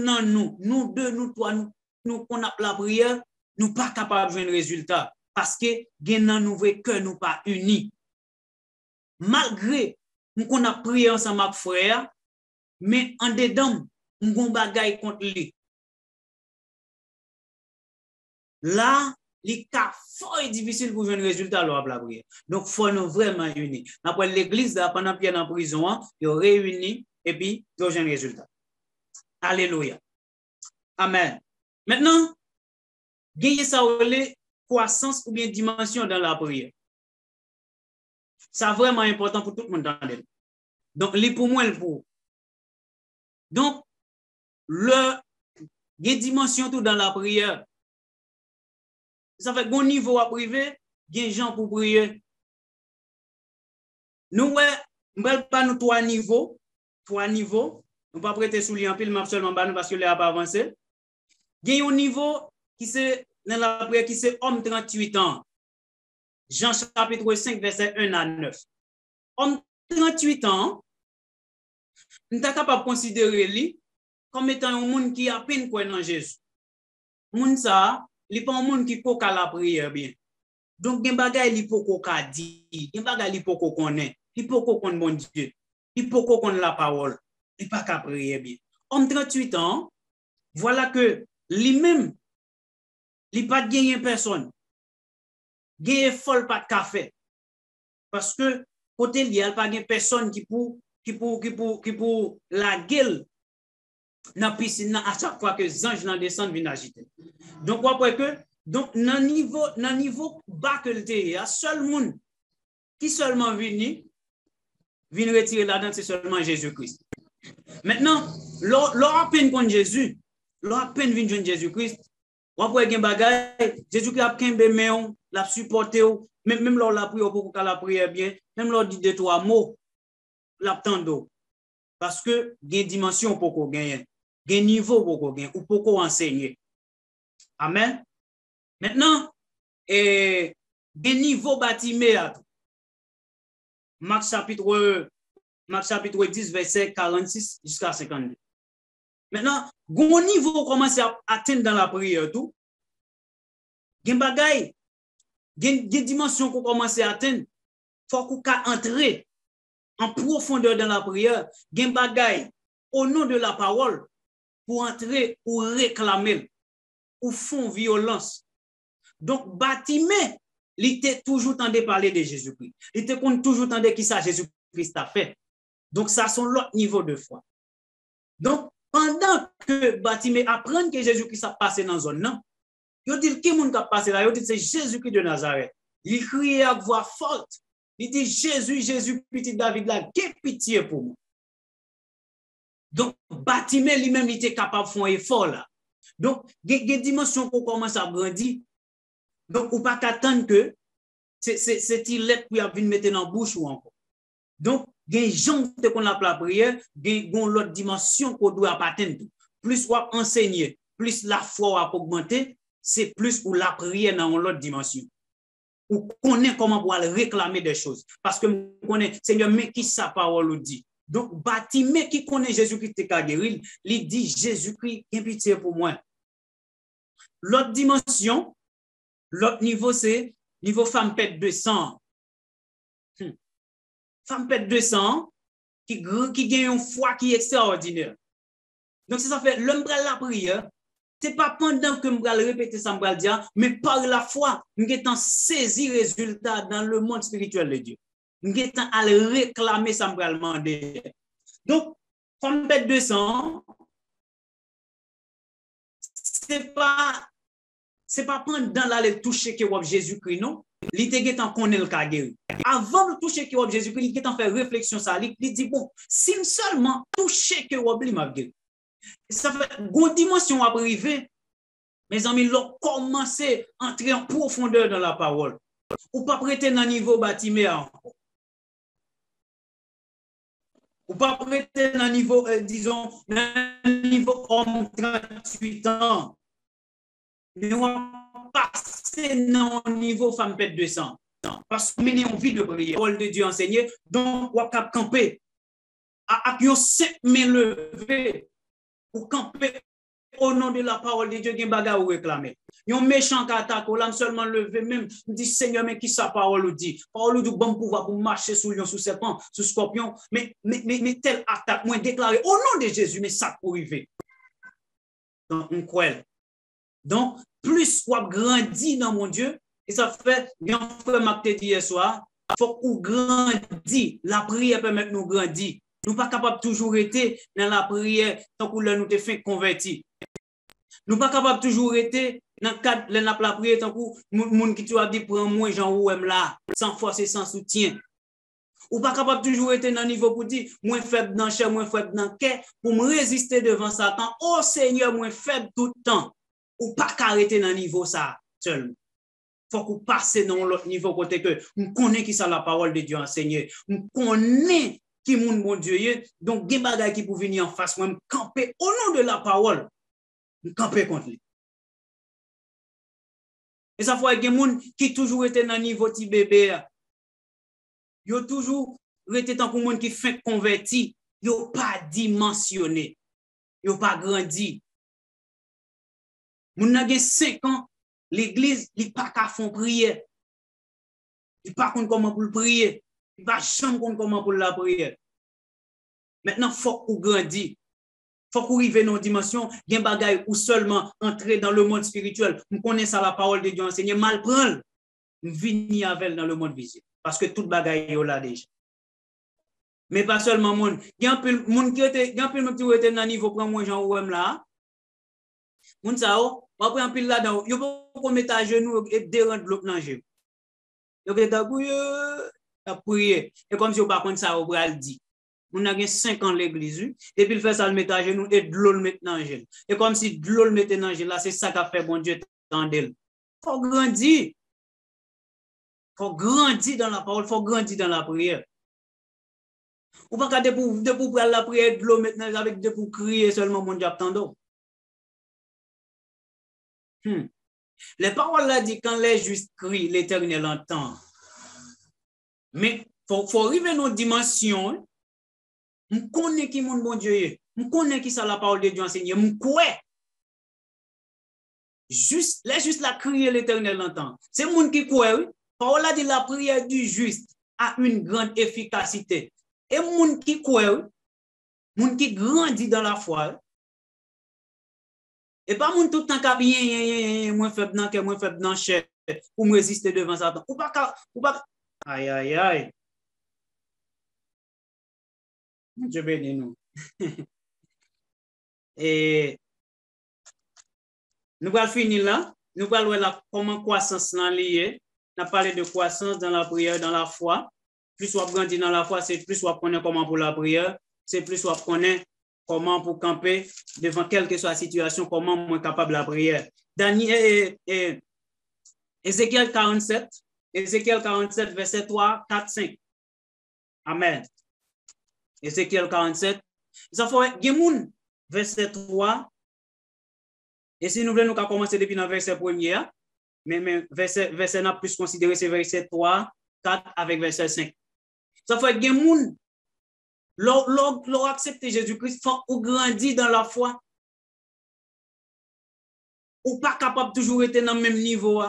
nan nous deux, nous trois, nous qu'on a la prière, nous pas capable de joindre résultat. Parce que gen nous voulons que nous pas unis. Malgré qu'on a prié ensemble avec frère, mais en dedans, on bagaille contre lui. Là, les cas fort difficile pour jouer un résultat à la prière. Donc, il faut nous vraiment unis. Après l'église, pendant Pierre en prison, ils réunis et puis ils ont un résultat. Alléluia. Amen. Maintenant, gagner ça croissance ou bien dimension dans la prière. C'est vraiment important pour tout le monde. Donc, les pour moi, le pour. Donc, il y a une dimension tout dans la prière. Ça fait qu'au niveau à privé, il y a des gens pour prier. Nous, ne pouvons pas nous trois niveaux. Nous ne pas prêter sous lui en pile, mais seulement parce que là pas avancé. Il y a un niveau qui c'est dans la prière qui c'est homme 38 ans. Jean chapitre 5, verset 1 à 9. Homme 38 ans, nous sommes capables de considérer lui comme étant un monde qui a peine quoi dans Jésus. Monde ça, il n'est pas un monde qui peut la prière bien. Donc, il y a des choses qui peuvent dire, il y a des choses qui peuvent connaître, il peut connaître bon Dieu, il peut connaître la parole, il ne peut pas prier bien. Homme 38 ans, voilà que lui-même, il n'a pas gagné personne. Il n'a pas de café. Parce que, côté il n'y a pas de personne qui pour la gueule dans la piscine à chaque fois que les anges descendent, viennent agiter. Donc, après que, dans le niveau bas que le il y a seul monde qui seulement vient retirer là-dedans, c'est seulement Jésus-Christ. Maintenant, l'on peine contre Jésus, l'on peine vient joindre Jésus-Christ. Après gen bagay, Jésus-Christ a kembe meon, l'a supporté ou, même lors la prière pour la prière bien, même lors dit 2-3 mots, l'a tando. Parce que gen dimension pour qu'on gagne, gen niveau pour qu'on gagne ou pour qu'on enseigner. Amen. Maintenant, gen niveau bâtiment à tout. Marc chapitre 10 verset 46 jusqu'à 52. Maintenant, gon niveau commence à atteindre dans la prière tout. Gen bagay Des dimensions qu'on commence à atteindre, il faut qu'on entrer en profondeur dans la prière, gen bagay au nom de la parole pour entrer ou réclamer ou font violence. Donc, Bartimée, il était toujours tendu parler de Jésus-Christ. Il était toujours tendu qui ça Jésus-Christ a fait. Donc, ça, c'est l'autre niveau de foi. Donc, pendant que Bartimée apprend que Jésus-Christ a passé dans la zone, non, il dit qui est-ce qui a passé là? Il dit c'est Jésus-Christ de Nazareth. Il criait à voix forte. Il dit Jésus, Jésus, petit David, là, quelle pitié pour moi. Donc, Bartimée lui-même, il était capable de faire un effort là. Donc, il y a des dimensions qu'on commence à grandir. Donc, on ne peut pas attendre que c'est il qui a venir mettre dans la bouche ou encore. Donc, il y a des gens qu'on a la prière, il y a l'autre dimension qu'on doit atteindre. Plus on enseigner, plus la foi a augmenté, c'est plus pour la prière dans l'autre dimension. Ou connaît comment pour réclamer des choses. Parce que on connaît, Seigneur, mais qui sa parole dit. Donc, Bartimée qui connaît Jésus-Christ qui t'a guéri, il dit Jésus-Christ, qui pitié pour moi. L'autre dimension, l'autre niveau, c'est niveau femme pète de sang. Femme pète de sang qui gagne une foi qui est extraordinaire. Donc, c'est ça fait, l'homme de la prière, ce n'est pas pendant que je vais répéter ça, je vais dire, mais par la foi, je vais saisir les résultats dans le monde spirituel de Dieu. Je vais réclamer ça, je vais demander. Donc, femme pète de sang, c'est pas pendant l'aller toucher que Jésus-Christ, non? Il était en connaît le cas guéri. Avant de toucher que Jésus-Christ, il était en fait réflexion ça, il dit bon, si seulement toucher que il m'a guéri. Ça fait une dimension à arriver. Mes amis, l'ont commencé à entrer en profondeur dans la parole. Ou pas prêter dans le niveau Bartimée encore. Ou pas prêter dans le niveau, disons, dans le niveau homme 38 ans. Mais on va passer dans le niveau femme pète 200. Parce que nous avons envie de prier. La parole de Dieu enseignée. Donc, on va camper. À qui on s'est levé pour camper au nom de la parole de Dieu, il y a un bagage ou réclamer. Il y a un méchant qui attaque, on seulement levé même, il dit Seigneur, mais qui sa parole dit? Parole du bon pouvoir pour marcher sous lion, sous serpent, sous scorpion, mais telle attaque, moi déclaré au nom de Jésus, mais ça pour arriver. Donc, on croit. Donc, plus on grandit dans mon Dieu, et ça fait, bien frère m'a dit hier soir, il faut qu'on grandit, la prière permet de nous grandir. Nous ne sommes pas capables de toujours être dans la prière tant que nous te fait convertir. Nous ne sommes pas capables de toujours être dans le cadre de la prière tant que nous qui tu as dit prends moi Jean ou là, sans force et sans soutien. Ou pas capable de toujours être dans le niveau pour dire moins faible dans le chair, moins faible dans le cœur pour me résister devant Satan. Oh Seigneur, moins faible tout le temps. Ou pas qu'arrêter dans le niveau ça seulement. Faut qu'on passe dans l'autre niveau côté que nous connaissons qui ça la parole de Dieu enseigné. Nous connaissons qui est mon Dieu. Donc, des bagages qui pour venir en face, moi, me camper au nom de la parole, me camper contre lui. Et ça fait que des gens qui toujours été dans le niveau de bébé, ils ont toujours été dans le monde qui fait converti, ils n'ont pas dimensionné, ils n'ont pas grandi. Moun nan gen 5 ans, l'église, il pas qu'à faire prière. Il pas comment pour prier. Il va jamais comment pour la prière. Maintenant, il faut qu'on grandisse. Il faut qu'on arrive dans une dimension, il y a un bagage ou seulement entrer dans le monde spirituel. On connaît ça, la parole de Dieu enseignée, mal prendre. On vient avec dans le monde visible. Parce que tout bagage est là déjà. Mais pas seulement monde. Il y a un peu de monde qui était dans le niveau, prend moi Jean Ouem là. Moun sa on prend un pile là-dedans. Il faut mettre à genoux et déranger l'autre dans le jeu. Il faut prier. Et comme si on ne pas ça, on va le dire. On a 5 ans l'église, et puis il fait ça, le mettre à genoux, et de l'eau le mettre dans le gel. Et comme si de l'eau le mettait dans le gel, là, c'est ça qu'a fait bon Dieu dans d'elle. Il faut grandir. Il faut grandir dans la parole, il faut grandir dans la prière. On ne peut pas de pour la prière, de l'eau maintenant, avec de pour crier seulement mon Dieu attendant. Les paroles là disent quand les justes crient, l'Éternel entend. Mais il faut arriver dans une dimension. Je connais qui mon bon Dieu est. Je connais qui ça la parole de Dieu enseigne. Je connais. juste la crier l'Éternel entend. C'est le monde qui croit, oui. Parole a dit la prière du juste a une grande efficacité. Et le monde qui croit, oui, le monde qui grandit dans la foi, et pas moun tout le temps qui a bien, moins faible dans cœur, moins faible dans chair, pour me résister devant Satan. Ou pas, aïe, aïe, aïe. Dieu bénit nous. Et nous allons finir là. Nous allons voir comment croissance est liée. On a parlé de croissance dans la prière, dans la foi. Plus on grandit dans la foi, c'est plus on connaît comment pour la prière, c'est plus on connaît comment pour camper devant quelle que soit la situation, comment on est capable de la prière. Ézéchiel 47, verset 3, 4, 5. Amen. Ézéchiel 47. Ça fait Gemoun, verset 3. Et si nous voulons nous commencer depuis le verset 1er, mais verset n'a plus considéré c'est verset 3, 4 avec verset 5. Ça fait Gemoun, l'or accepter Jésus-Christ, faut ou grandir dans la foi. Ou pas capable toujours être dans le même niveau.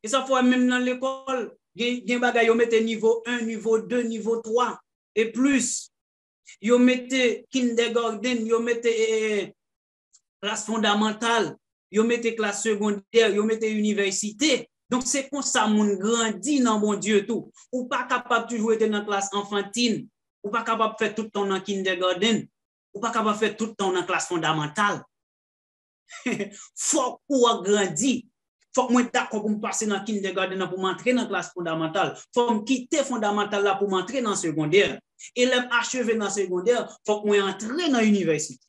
Et ça fait même dans l'école, il y a des gens qui niveau 1, niveau 2, niveau 3 et plus. Ils mettent kindergarten, ils mettent classe fondamentale, ils mettent classe secondaire, ils mettent université. Donc c'est comme ça mon grandit dans mon Dieu tout. Ou pas capable toujours être dans classe enfantine, ou pas capable faire tout le temps dans kindergarten, ou pas capable faire tout le temps dans classe fondamentale. Faut qu'on grandit. Faut que moi d'accord pour me passer dans kindergarten pour m'entrer dans classe fondamentale. Faut me quitter fondamentale là pour m'entrer dans secondaire. Et l'achever dans secondaire, faut que moi entre dans l'université.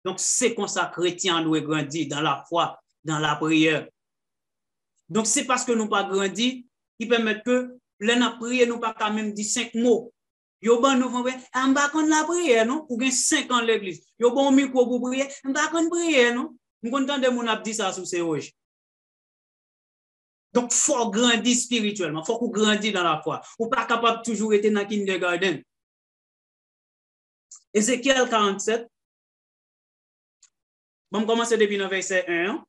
Donc c'est comme ça chrétien doit grandir dans la foi, dans la prière. Donc c'est parce que nous pas grandi qui permet que l'on a prié nous pas quand même dit 5 mots. Yo bon nous font en bas kon la prière non ou gen 5 ans l'église. Yo bon micro pour prier, en bas kon prière non. Nous entendez mon a dit ça sous ces roches. Donc faut grandir spirituellement, faut qu'on grandisse dans la foi. Ou pas capable toujours être dans kindergarten. Ézéchiel 47. Bon commencer depuis le verset 1.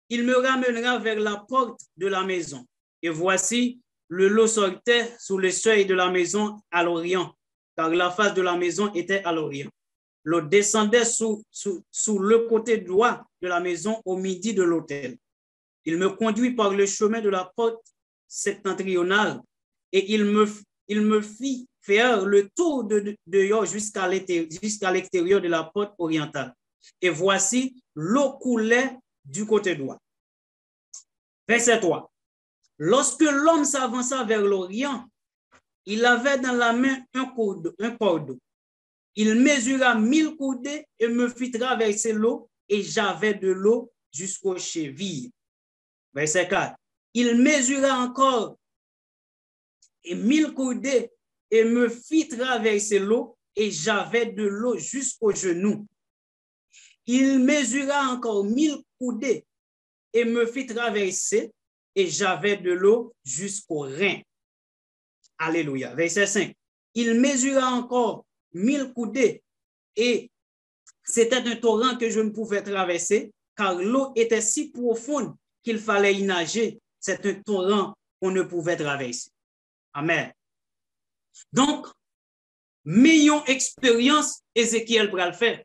Il me ramènera vers la porte de la maison. Et voici, le lot sortait sous le seuil de la maison à l'orient, car la face de la maison était à l'orient. L'eau descendait sous le côté droit de la maison au midi de l'autel. Il me conduit par le chemin de la porte septentrionale et il me fit faire le tour de dehors jusqu'à l'extérieur de la porte orientale. Et voici, l'eau coulait du côté droit. Verset 3. Lorsque l'homme s'avança vers l'Orient, il avait dans la main un cordeau. Il mesura 1000 coudées et me fit traverser l'eau, et j'avais de l'eau jusqu'aux chevilles. Verset 4. Il mesura encore 1000 coudées et me fit traverser l'eau, et j'avais de l'eau jusqu'aux genoux. Il mesura encore 1000 coudées et me fit traverser, et j'avais de l'eau jusqu'aux reins. Alléluia. Verset 5. Il mesura encore 1000 coudées, et c'était un torrent que je ne pouvais traverser, car l'eau était si profonde qu'il fallait y nager. C'est un torrent qu'on ne pouvait traverser. Amen. Donc, meilleure expérience, Ézéchiel pour le faire.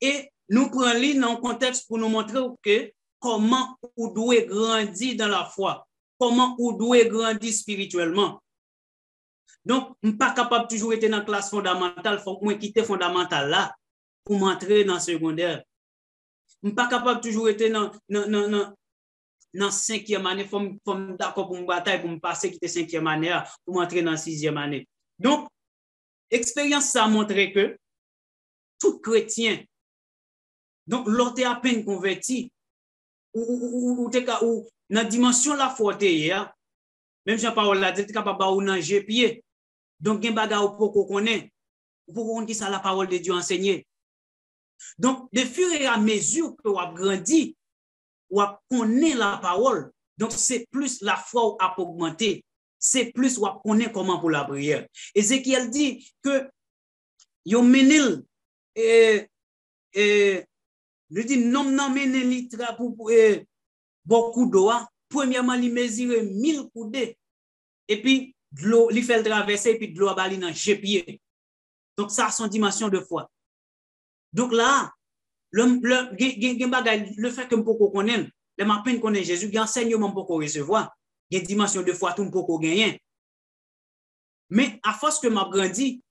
Et nous prenons dans le contexte pour nous montrer que comment on doit grandir dans la foi, comment on doit grandir spirituellement. Donc, je ne suis pas capable de toujours être dans la classe fondamentale, il faut que je quitte fondamentale là pour m'entrer dans le secondaire. Je ne suis pas capable de toujours être dans la 5e année, il faut d'accord pour me bataille, pour me passer quitter 5e année pour m'entrer dans la 6e année. Donc, l'expérience, ça a montré que tout chrétien, donc, l'autre est à peine converti, ou dans la dimension de la foi, même Jean-Paul l'a dit, capable de nager pied. Donc, il y a des choses qu'on connaît, pour qu'on qui ça la parole de Dieu enseignée. Donc, de fur et à mesure que vous grandissez, vous connaissez la parole. Donc, c'est plus la foi à augmenter. C'est plus vous connaissez comment pour la prière. Ézéchiel dit que vous menez Je dis, non, non, mais litre pour beaucoup d'eau. Premièrement, il mesure 1000 coudées. Et puis, de l'eau, il fait le traverser, et puis de l'eau va aller dans le pied. Donc, ça, c'est une dimension de foi. Donc là, le fait que je peux connaître, le matin connaît Jésus, il y a enseignement pour recevoir. Il y a une dimension de foi tout pour gagner. Mais à force que m'a grandi,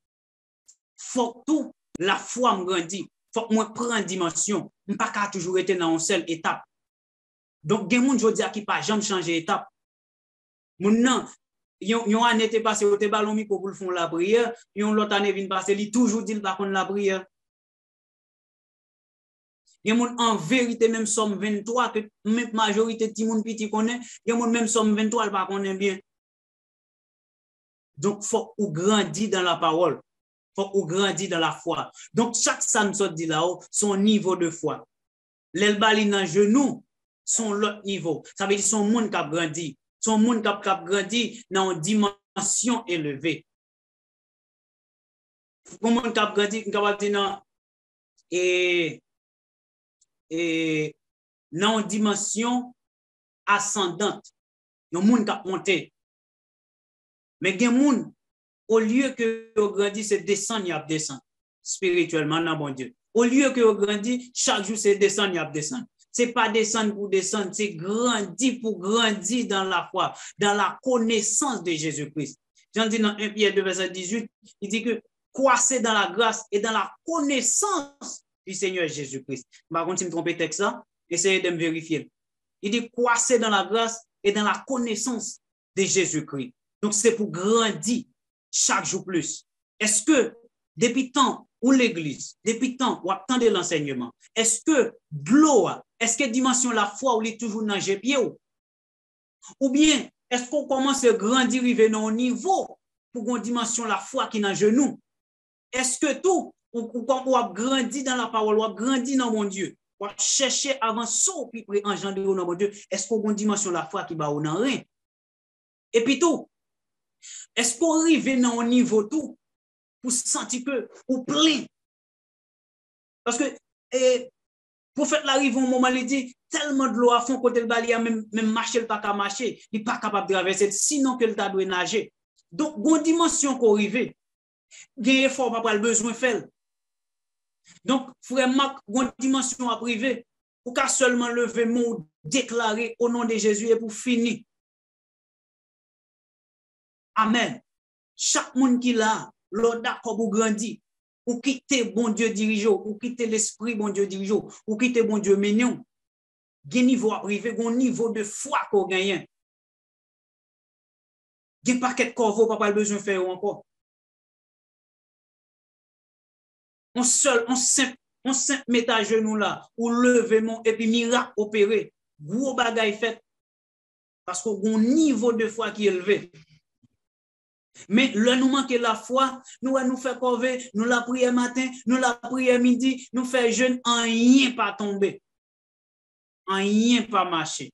faut tout la foi me grandit. Faut que moi prenne dimension. Je ne peux pas toujours être dans une seule étape. Donc, il y a des gens qui ne pas jamais changer d'étape. Maintenant, yon année te passé au te ballon micro pour faire la prière, yon l'autre année vient passer, il toujours dit par contre la prière. Il y a moun en vérité même somme 23 que même majorité de moun petit connaît, il y a moun même somme 23 elle pas connaît bien. Donc faut ou grandir dans la parole. Faut ou grandir dans la foi. Donc chaque ça nous dit là-haut son niveau de foi. Les bali dans genou son l'autre niveau. Ça veut dire son monde qui a grandi. Son monde qui a grandi dans une dimension élevée. Son monde qui a grandi dans dans une dimension ascendante. Il y a des gens qui ont monté. Mais il y a des gens, au lieu que vous grandissez, c'est descendre, il y a descendre. Spirituellement, non, bon Dieu. Au lieu que vous grandissez, chaque jour, c'est descendre, il y a descendre. Ce n'est pas descendre pour descendre, c'est grandir pour grandir dans la foi, dans la connaissance de Jésus-Christ. Jean dit dans 1 Pierre 2, verset 18, il dit que croissez dans la grâce et dans la connaissance du Seigneur Jésus-Christ. Par contre, si je me trompe le texte là, essayez de me vérifier. Il dit croissez dans la grâce et dans la connaissance de Jésus-Christ. Donc, c'est pour grandir chaque jour plus. Est-ce que, depuis tant où l'Église, depuis tant où attendez l'enseignement, est-ce que l'eau, est-ce que dimension la foi ou est toujours dans le pied ou bien, est-ce qu'on commence à grandir, arriver dans un niveau pour une dimension la foi qui est dans le genou? Est-ce que tout, ou a grandi dans la parole, ou a grandi dans mon Dieu, ou a cherché avant ça, puis engendrer dans mon Dieu, est-ce qu'on a une dimension la foi qui va dans rien? Et puis tout, est-ce qu'on arrive dans un niveau tout pour sentir que ou plein? Parce que pour faire l'arrivée au moment il dit tellement de l'eau à fond côté le balier même marcher le pas qu'à marcher, il pas capable de traverser sinon que le tas doit nager. Donc une dimension qu'on arrive, gain effort pas le besoin faire. Donc vraiment une dimension à priver pour qu'à seulement lever mot déclarer au nom de Jésus et pour finir. Amen. Chaque monde qui là, l'ordre d'accord pour grandir, ou quitter bon Dieu dirigeant, ou quitter l'esprit bon Dieu dirigeant, ou quitter bon Dieu mignon. Gen niveau arrivé, un niveau de foi qu'on gagne. Gen paquet corbeau pas pas besoin faire encore. On simple met à genoux là, ou levement et puis miracle opéré. Gros bagay fait. Parce qu'on niveau de foi qui est élevé. Mais là, nous manquons la foi, nous faisons corvée, nous la prière matin, nous la prière midi, nous faisons jeûne, en rien pas tomber, en rien pas marcher.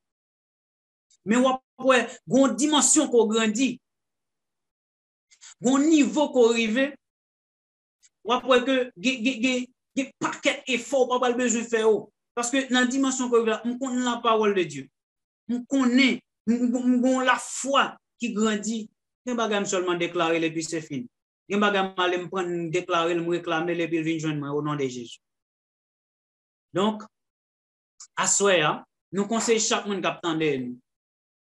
Mais ouais, une dimension qu'on grandit, un niveau qu'on arrive, ouais que des paquets efforts pas besoin de faire. Parce que dans la dimension qu'on arrive, on connaît la parole de Dieu, on connaît la foi qui grandit. Je ne vais pas seulement déclarer et puis c'est fini. Je ne vais pas me prendre déclarer, me réclamer et puis venir joindre au nom de Jésus. Donc, à soi, nous conseillons chaque monde qui attend de nous.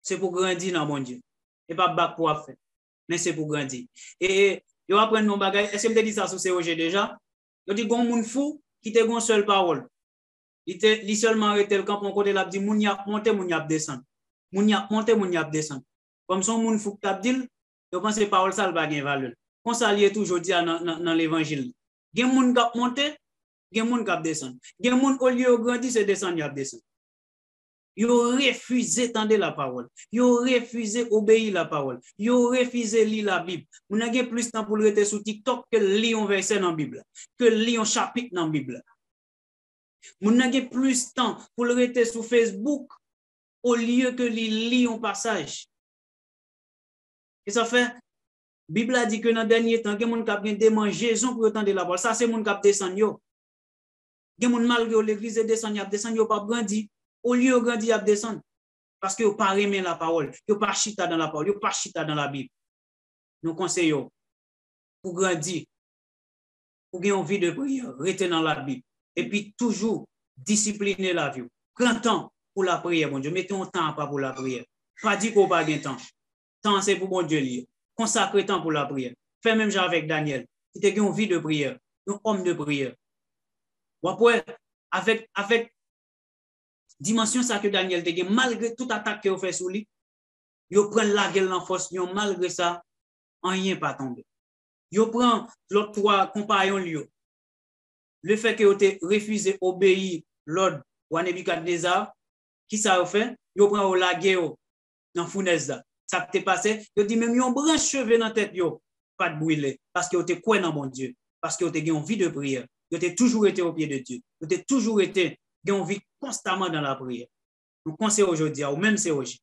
C'est pour grandir dans mon Dieu. Et pas bac pour faire. Mais c'est pour grandir. Et je vais apprendre nos bagages. Est-ce que je te dis ça sur COG déjà? Je dis qu'on monde fou qui te une seule parole. Il seulement arrêté le camp pour côté là, dit moun y a monté, moun y a descendre. Moun y a monté, moun y a descendre. Comme son moun fou qui t'a dit, je pense que parole ça va gagner valeur. On s'allie toujours dit dans l'évangile. Gen moun k'ap monter, gen moun k'ap descendre. Gen moun au lieu de grandir, c'est descendre, y a descendre. Ils ont refusé d'entendre la parole. Ils ont refusé d'obéir la parole. Ils ont refusé de lire la Bible. Vous n'avez plus de temps pour le rester sur TikTok que lire un verset dans la Bible, que lire un chapitre dans la Bible. Vous n'avez plus de temps pour le rester sur Facebook au lieu que lire un passage. Et ça fait, la Bible a dit que dans le dernier temps, il y a des gens qui ont démangeaison pour entendre la parole. Ça, c'est les gens qui descendent. Gen moun malgré l'église descend, y a descend, yo pas grandi. Au lieu de grandir, y a descend. Parce que yo pas aimer la parole, yo pas chita dans la parole, yo pas chita dans la Bible. Nous conseillons pour grandir, pour gagner une vie de prière, rester dans la Bible. Et puis toujours discipliner la vie. Prends temps pour la prière, mon Dieu. Mettez un temps pas pour la prière. Pas dire qu'on pas de temps. Temps c'est pour bon Dieu lié. Consacrez temps pour la prière. Fais même genre avec Daniel. Il était une vie de prière, un homme de prière. Ou après, avec dimension ça que Daniel te malgré toute attaque qu'il fait sur lui, il prend la gueule en force, malgré ça, rien pas tombé. Il prend l'autre trois compagnons lui. Le fait que vous refusé d'obéir l'ordre ou à Nebukadnezar, qui ça a fait? Il prend la guerre dans fournaise. Ça t'est passé, il dit même yon branche cheveux dans tête yo, pas de brûler parce que vous êtes quoi dans mon Dieu, parce que vous avez une vie de prière. Vous avez toujours été au pied de Dieu. Vous avez toujours été une vie constamment dans la prière. Nous conseillons aujourd'hui, ou même c'est aujourd'hui.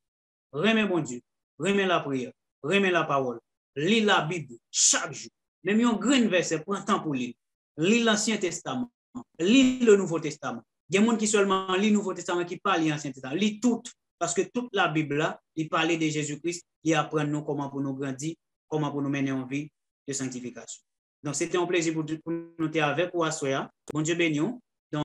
Remets mon Dieu, remets la prière, remets la parole, lis la Bible chaque jour. Même un grand verset, prends temps pour lire. Lis l'Ancien Testament, lis le Nouveau Testament. Il y a des gens qui seulement lit le Nouveau Testament qui parlent de l'Ancien Testament. Lis tout, parce que toute la Bible là, il parlait de Jésus-Christ, il apprend nous comment pour nous grandir, comment pour nous mener en vie de sanctification. Donc c'était un plaisir pour nous être avec pour assoyer. Bon Dieu béni.